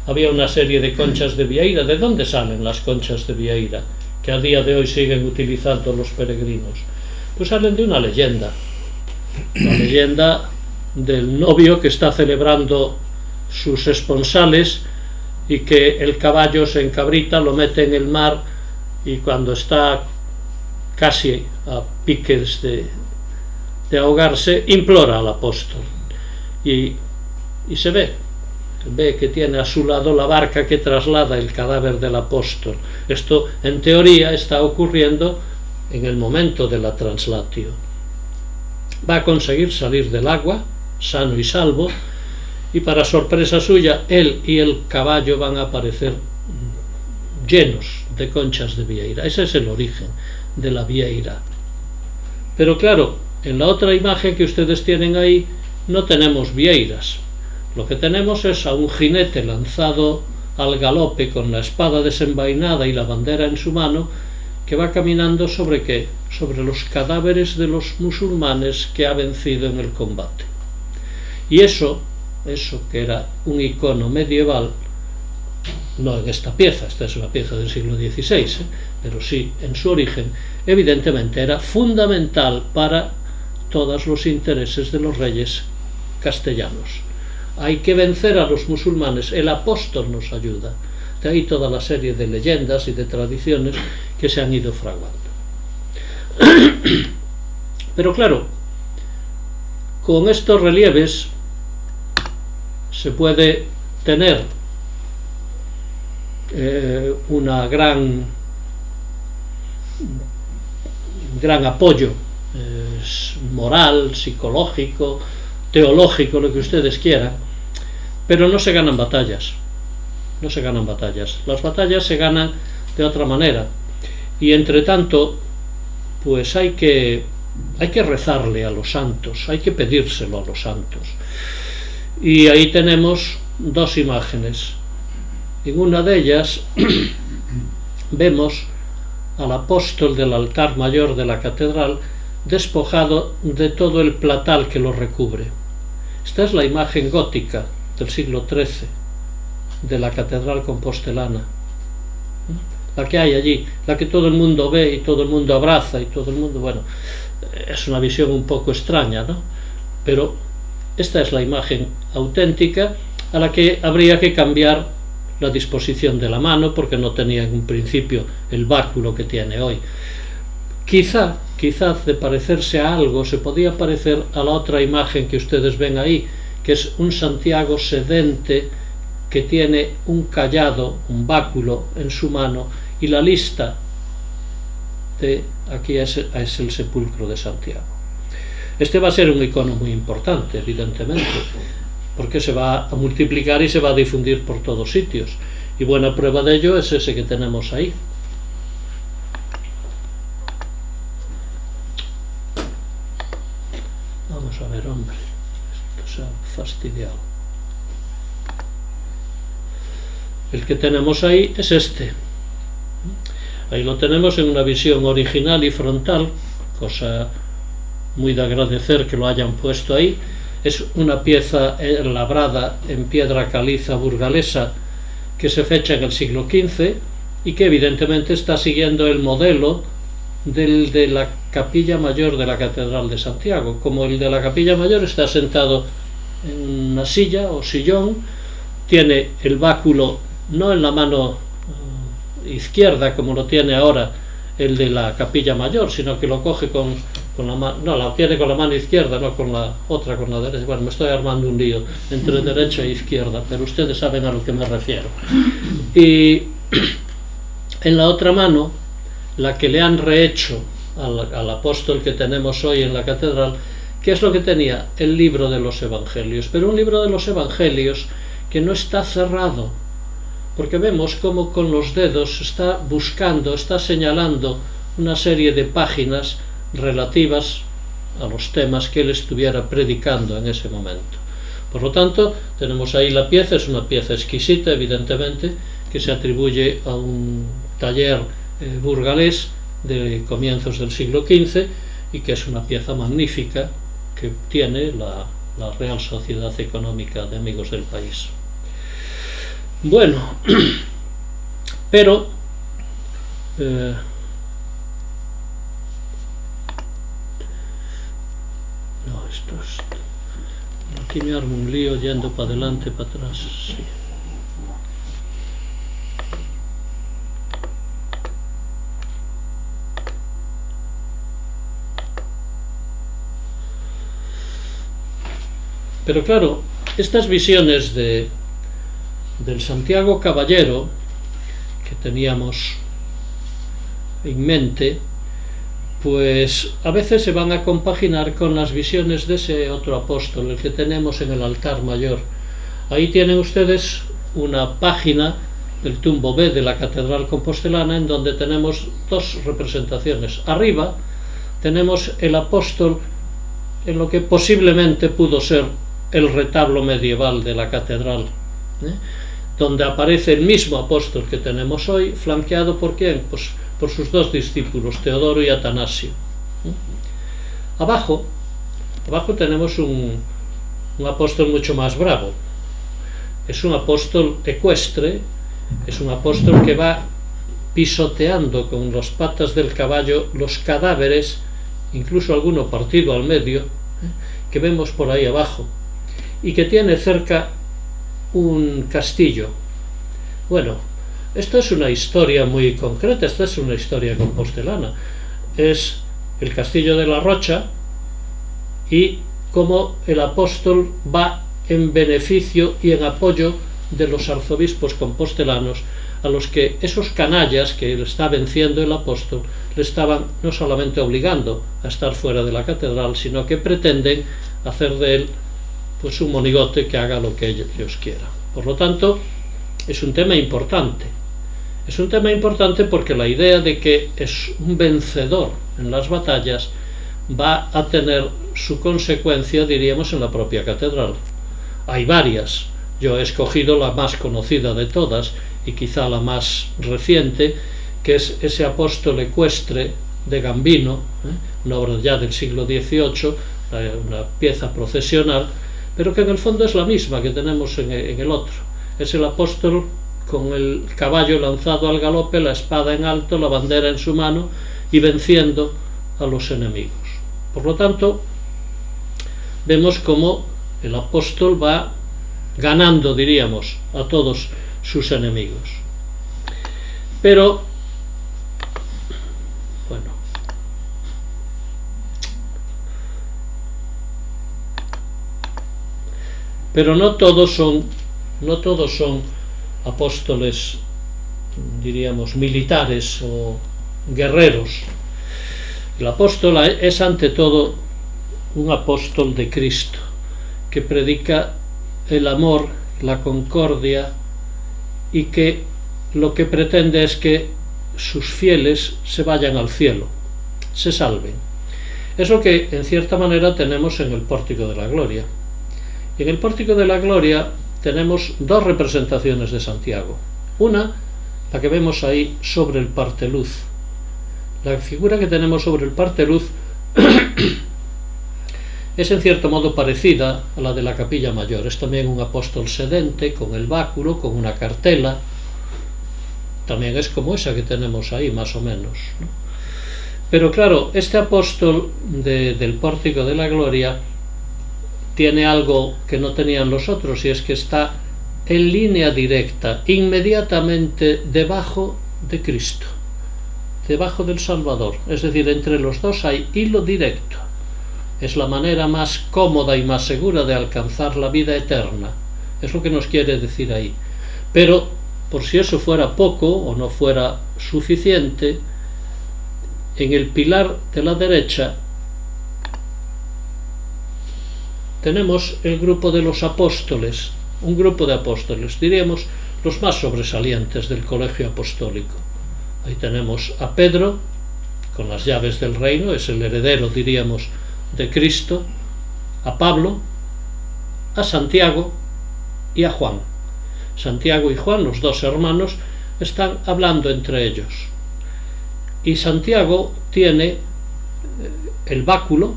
había una serie de conchas de vieira. ¿De dónde salen las conchas de vieira que a día de hoy siguen utilizando los peregrinos? Pues salen de una leyenda, la leyenda del novio que está celebrando sus esponsales y que el caballo se encabrita, lo mete en el mar, y cuando está casi a piques de ahogarse, implora al apóstol, y se ve que tiene a su lado la barca que traslada el cadáver del apóstol. Esto, en teoría, está ocurriendo en el momento de la translatio. Va a conseguir salir del agua sano y salvo, y para sorpresa suya, él y el caballo van a aparecer llenos de conchas de vieira. Ese es el origen de la vieira. Pero claro, en la otra imagen que ustedes tienen ahí no tenemos vieiras. Lo que tenemos es a un jinete lanzado al galope con la espada desenvainada y la bandera en su mano, que va caminando sobre ¿qué? Sobre los cadáveres de los musulmanes que ha vencido en el combate. Y eso que era un icono medieval, no en esta pieza, esta es una pieza del siglo XVI, pero sí en su origen, evidentemente era fundamental para todos los intereses de los reyes castellanos. Hay que vencer a los musulmanes, el apóstol nos ayuda. De ahí toda la serie de leyendas y de tradiciones que se han ido fraguando. Pero claro, con estos relieves se puede tener una gran apoyo moral, psicológico, teológico, lo que ustedes quieran, pero no se ganan batallas. No se ganan batallas. Las batallas se ganan de otra manera, y entre tanto, pues hay que rezarle a los santos, hay que pedírselo a los santos. Y ahí tenemos dos imágenes. En una de ellas vemos al apóstol del altar mayor de la catedral despojado de todo el platal que lo recubre. Esta es la imagen gótica del siglo XIII de la catedral compostelana, la que hay allí, la que todo el mundo ve y todo el mundo abraza y todo el mundo, bueno, es una visión un poco extraña, ¿no? Pero esta es la imagen auténtica, a la que habría que cambiar la disposición de la mano, porque no tenía en un principio el báculo que tiene hoy. Quizás de parecerse a algo se podía parecer a la otra imagen que ustedes ven ahí, que es un Santiago sedente que tiene un cayado, un báculo en su mano, y la lista de aquí es el sepulcro de Santiago. Este va a ser un icono muy importante, evidentemente, porque se va a multiplicar y se va a difundir por todos sitios, y buena prueba de ello es ese que tenemos ahí. Vamos a ver, hombre, esto se ha fastidiado. El que tenemos ahí es este. Ahí lo tenemos en una visión original y frontal, cosa muy de agradecer que lo hayan puesto ahí. Es una pieza labrada en piedra caliza burgalesa que se fecha en el siglo XV y que evidentemente está siguiendo el modelo del de la capilla mayor de la Catedral de Santiago. Como el de la capilla mayor está sentado en una silla o sillón, tiene el báculo no en la mano izquierda como lo tiene ahora el de la capilla mayor, sino que lo coge con la mano, no, la tiene con la mano izquierda, no con la otra, con la derecha. Bueno, me estoy armando un lío entre derecha e izquierda, pero ustedes saben a lo que me refiero. Y en la otra mano, la que le han rehecho al apóstol que tenemos hoy en la catedral, ¿qué es lo que tenía? El libro de los evangelios, pero un libro de los evangelios que no está cerrado, porque vemos cómo con los dedos está buscando, está señalando una serie de páginas relativas a los temas que él estuviera predicando en ese momento. Por lo tanto, tenemos ahí la pieza, es una pieza exquisita, evidentemente, que se atribuye a un taller burgalés de comienzos del siglo XV y que es una pieza magnífica que tiene la Real Sociedad Económica de Amigos del País. Bueno, pero no, esto es, aquí me armo un lío yendo para adelante, para atrás, sí. Pero claro, estas visiones del Santiago Caballero que teníamos en mente, pues a veces se van a compaginar con las visiones de ese otro apóstol, el que tenemos en el altar mayor. Ahí tienen ustedes una página del tumbo B de la Catedral Compostelana en donde tenemos dos representaciones. Arriba tenemos el apóstol en lo que posiblemente pudo ser el retablo medieval de la catedral, donde aparece el mismo apóstol que tenemos hoy, flanqueado por ¿quién? Pues por sus dos discípulos, Teodoro y Atanasio. Abajo tenemos un apóstol mucho más bravo. Es un apóstol ecuestre, es un apóstol que va pisoteando con las patas del caballo los cadáveres, incluso alguno partido al medio, que vemos por ahí abajo, y que tiene cerca un castillo. Bueno, esto es una historia muy concreta, esta es una historia compostelana. Es el castillo de la Rocha y cómo el apóstol va en beneficio y en apoyo de los arzobispos compostelanos, a los que esos canallas que le está venciendo el apóstol le estaban no solamente obligando a estar fuera de la catedral, sino que pretenden hacer de él pues un monigote que haga lo que ellos quieran. Por lo tanto, es un tema importante. Es un tema importante porque la idea de que es un vencedor en las batallas va a tener su consecuencia, diríamos, en la propia catedral. Hay varias. Yo he escogido la más conocida de todas y quizá la más reciente, que es ese apóstol ecuestre de Gambino, una obra ya del siglo XVIII, una pieza procesional, pero que en el fondo es la misma que tenemos en el otro. Es el apóstol con el caballo lanzado al galope, la espada en alto, la bandera en su mano y venciendo a los enemigos. Por lo tanto, vemos cómo el apóstol va ganando, diríamos, a todos sus enemigos. Pero, bueno, pero no todos son apóstoles, diríamos, militares o guerreros. El apóstol es ante todo un apóstol de Cristo, que predica el amor, la concordia, y que lo que pretende es que sus fieles se vayan al cielo, se salven. Es lo que en cierta manera tenemos en el Pórtico de la Gloria. Y en el Pórtico de la Gloria tenemos dos representaciones de Santiago. Una, la que vemos ahí sobre el parteluz. La figura que tenemos sobre el parteluz es en cierto modo parecida a la de la capilla mayor. Es también un apóstol sedente, con el báculo, con una cartela. También es como esa que tenemos ahí, más o menos, ¿no? Pero claro, este apóstol del Pórtico de la Gloria tiene algo que no tenían los otros, y es que está en línea directa, inmediatamente debajo de Cristo, debajo del Salvador. Es decir, entre los dos hay hilo directo. Es la manera más cómoda y más segura de alcanzar la vida eterna. Es lo que nos quiere decir ahí. Pero, por si eso fuera poco o no fuera suficiente, en el pilar de la derecha tenemos el grupo de los apóstoles, un grupo de apóstoles, diríamos los más sobresalientes del colegio apostólico. Ahí tenemos a Pedro, con las llaves del reino, es el heredero, diríamos, de Cristo, a Pablo, a Santiago y a Juan. Santiago y Juan, los dos hermanos, están hablando entre ellos. Y Santiago tiene el báculo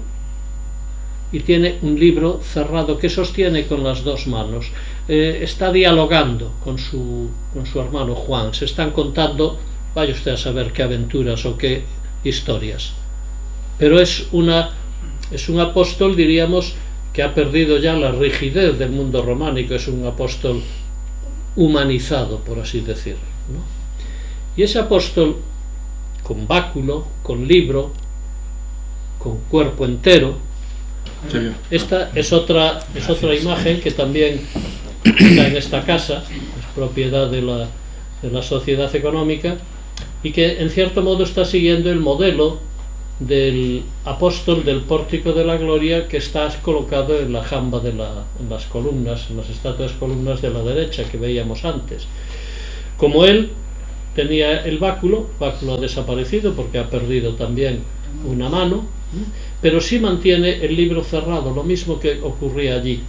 y tiene un libro cerrado que sostiene con las dos manos. Está dialogando con su hermano Juan. Se están contando, vaya usted a saber qué aventuras o qué historias. Pero es un apóstol, diríamos, que ha perdido ya la rigidez del mundo románico. Es un apóstol humanizado, por así decirlo, ¿no? Y ese apóstol, con báculo, con libro, con cuerpo entero, esta es otra imagen que también está en esta casa, es propiedad de la sociedad económica, y que en cierto modo está siguiendo el modelo del apóstol del pórtico de la gloria, que está colocado en la jamba en las columnas, en las estatuas columnas de la derecha que veíamos antes. Como él tenía el báculo ha desaparecido porque ha perdido también una mano, pero sí mantiene el libro cerrado, lo mismo que ocurría allí.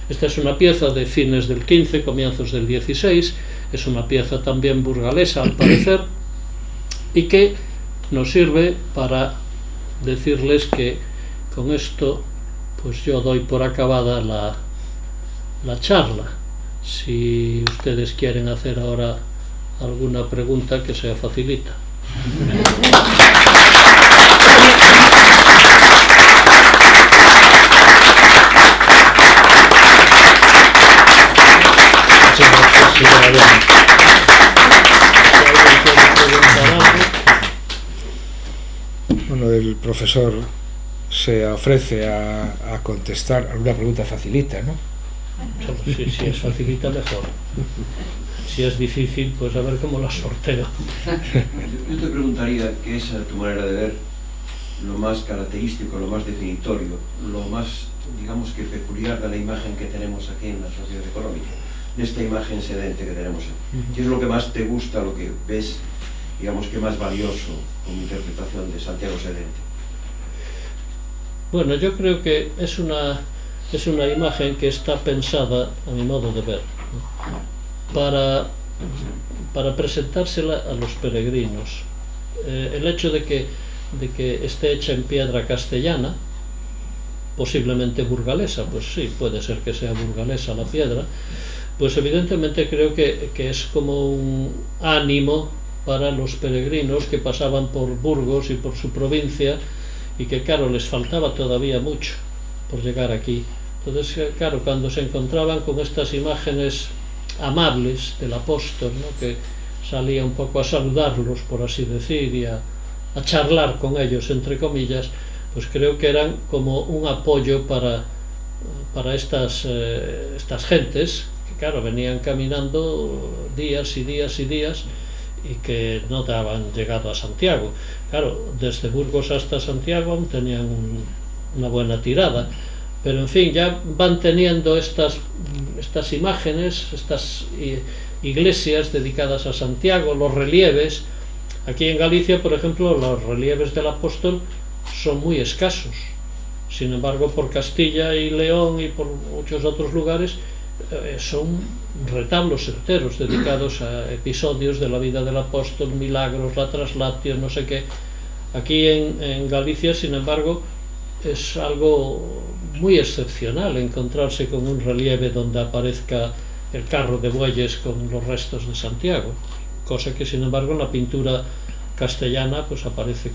Esta es una pieza de fines del 15, comienzos del 16, es una pieza también burgalesa al parecer, y que nos sirve para decirles que con esto pues yo doy por acabada la charla. Si ustedes quieren hacer ahora alguna pregunta, que sea facilita. Bueno, el profesor se ofrece a contestar alguna pregunta facilita, ¿no? Si es facilita, mejor. Si es difícil, pues a ver cómo la sorteo. Yo te preguntaría, ¿qué es a tu manera de ver lo más característico, lo más definitorio, lo más, digamos que peculiar de la imagen que tenemos aquí en la sociedad económica, de esta imagen sedente que tenemos aquí? ¿Qué es lo que más te gusta, lo que ves, digamos que más valioso como interpretación de Santiago Sedente? Bueno, yo creo que es una imagen que está pensada, a mi modo de ver, para presentársela a los peregrinos. El hecho de que esté hecha en piedra castellana, posiblemente burgalesa, pues sí, puede ser que sea burgalesa la piedra, pues evidentemente creo que es como un ánimo para los peregrinos que pasaban por Burgos y por su provincia, y que claro, les faltaba todavía mucho por llegar aquí. Entonces claro, cuando se encontraban con estas imágenes amables del apóstol, ¿no?, que salía un poco a saludarlos, por así decir, y a charlar con ellos, entre comillas, pues creo que eran como un apoyo para estas gentes que claro, venían caminando días y días y días y que no habían llegado a Santiago. Claro, desde Burgos hasta Santiago aún tenían una buena tirada, pero en fin, ya van teniendo estas imágenes, estas iglesias dedicadas a Santiago, los relieves. Aquí en Galicia, por ejemplo, los relieves del apóstol son muy escasos. Sin embargo, por Castilla y León y por muchos otros lugares son retablos enteros dedicados a episodios de la vida del apóstol, milagros, la traslatio, no sé qué. Aquí en Galicia, sin embargo, es algo muy excepcional encontrarse con un relieve donde aparezca el carro de bueyes con los restos de Santiago, cosa que sin embargo en la pintura castellana pues aparece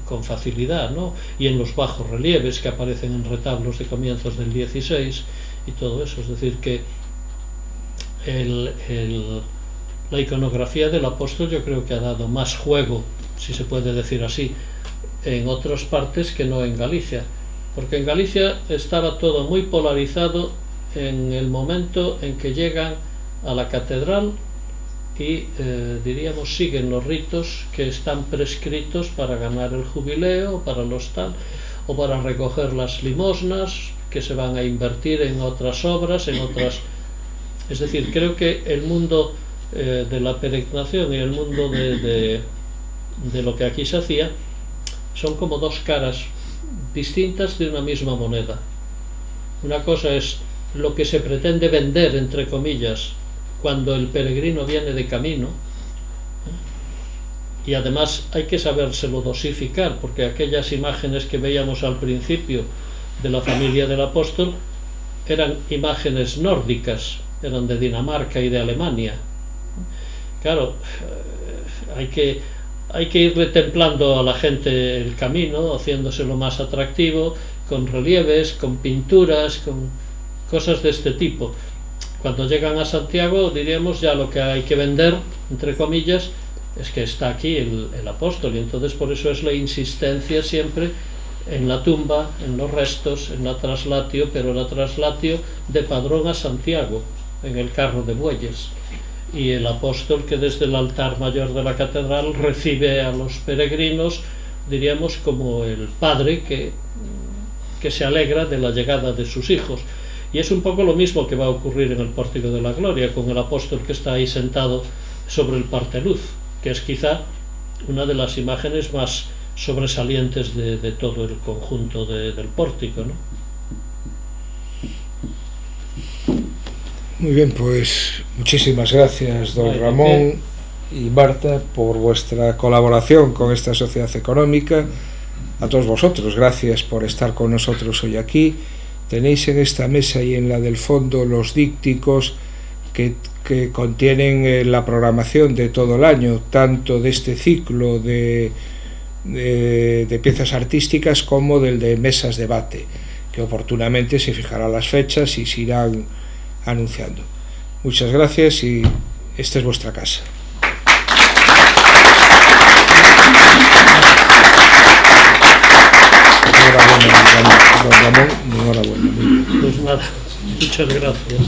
con facilidad, ¿no? Y en los bajos relieves que aparecen en retablos de comienzos del 16 y todo eso. Es decir, que la iconografía del apóstol yo creo que ha dado más juego, si se puede decir así, en otras partes que no en Galicia, porque en Galicia estaba todo muy polarizado en el momento en que llegan a la catedral y diríamos siguen los ritos que están prescritos para ganar el jubileo, para los tal, o para recoger las limosnas que se van a invertir en otras obras, en otras. Es decir, creo que el mundo de la peregrinación y el mundo de lo que aquí se hacía son como dos caras distintas de una misma moneda. Una cosa es lo que se pretende vender, entre comillas, cuando el peregrino viene de camino, y además hay que sabérselo dosificar, porque aquellas imágenes que veíamos al principio de la familia del apóstol eran imágenes nórdicas, eran de Dinamarca y de Alemania. Claro, hay que irle templando a la gente el camino, haciéndoselo más atractivo, con relieves, con pinturas, con cosas de este tipo. Cuando llegan a Santiago, diríamos, ya lo que hay que vender, entre comillas, es que está aquí el apóstol, y entonces por eso es la insistencia siempre en la tumba, en los restos, en la traslatio, pero la traslatio de Padrón a Santiago, en el carro de bueyes, y el apóstol que desde el altar mayor de la catedral recibe a los peregrinos, diríamos, como el padre que se alegra de la llegada de sus hijos. Y es un poco lo mismo que va a ocurrir en el Pórtico de la Gloria, con el apóstol que está ahí sentado sobre el parteluz, que es quizá una de las imágenes más sobresalientes de todo el conjunto del pórtico, ¿no? Muy bien, pues muchísimas gracias, don Ramón y Marta, por vuestra colaboración con esta sociedad económica. A todos vosotros, gracias por estar con nosotros hoy aquí. Tenéis en esta mesa y en la del fondo los dípticos que contienen la programación de todo el año, tanto de este ciclo de piezas artísticas como del de mesas debate, que oportunamente se fijarán las fechas y se irán anunciando. Muchas gracias y esta es vuestra casa. Enhorabuena, don Ramón, enhorabuena. Pues nada, muchas gracias.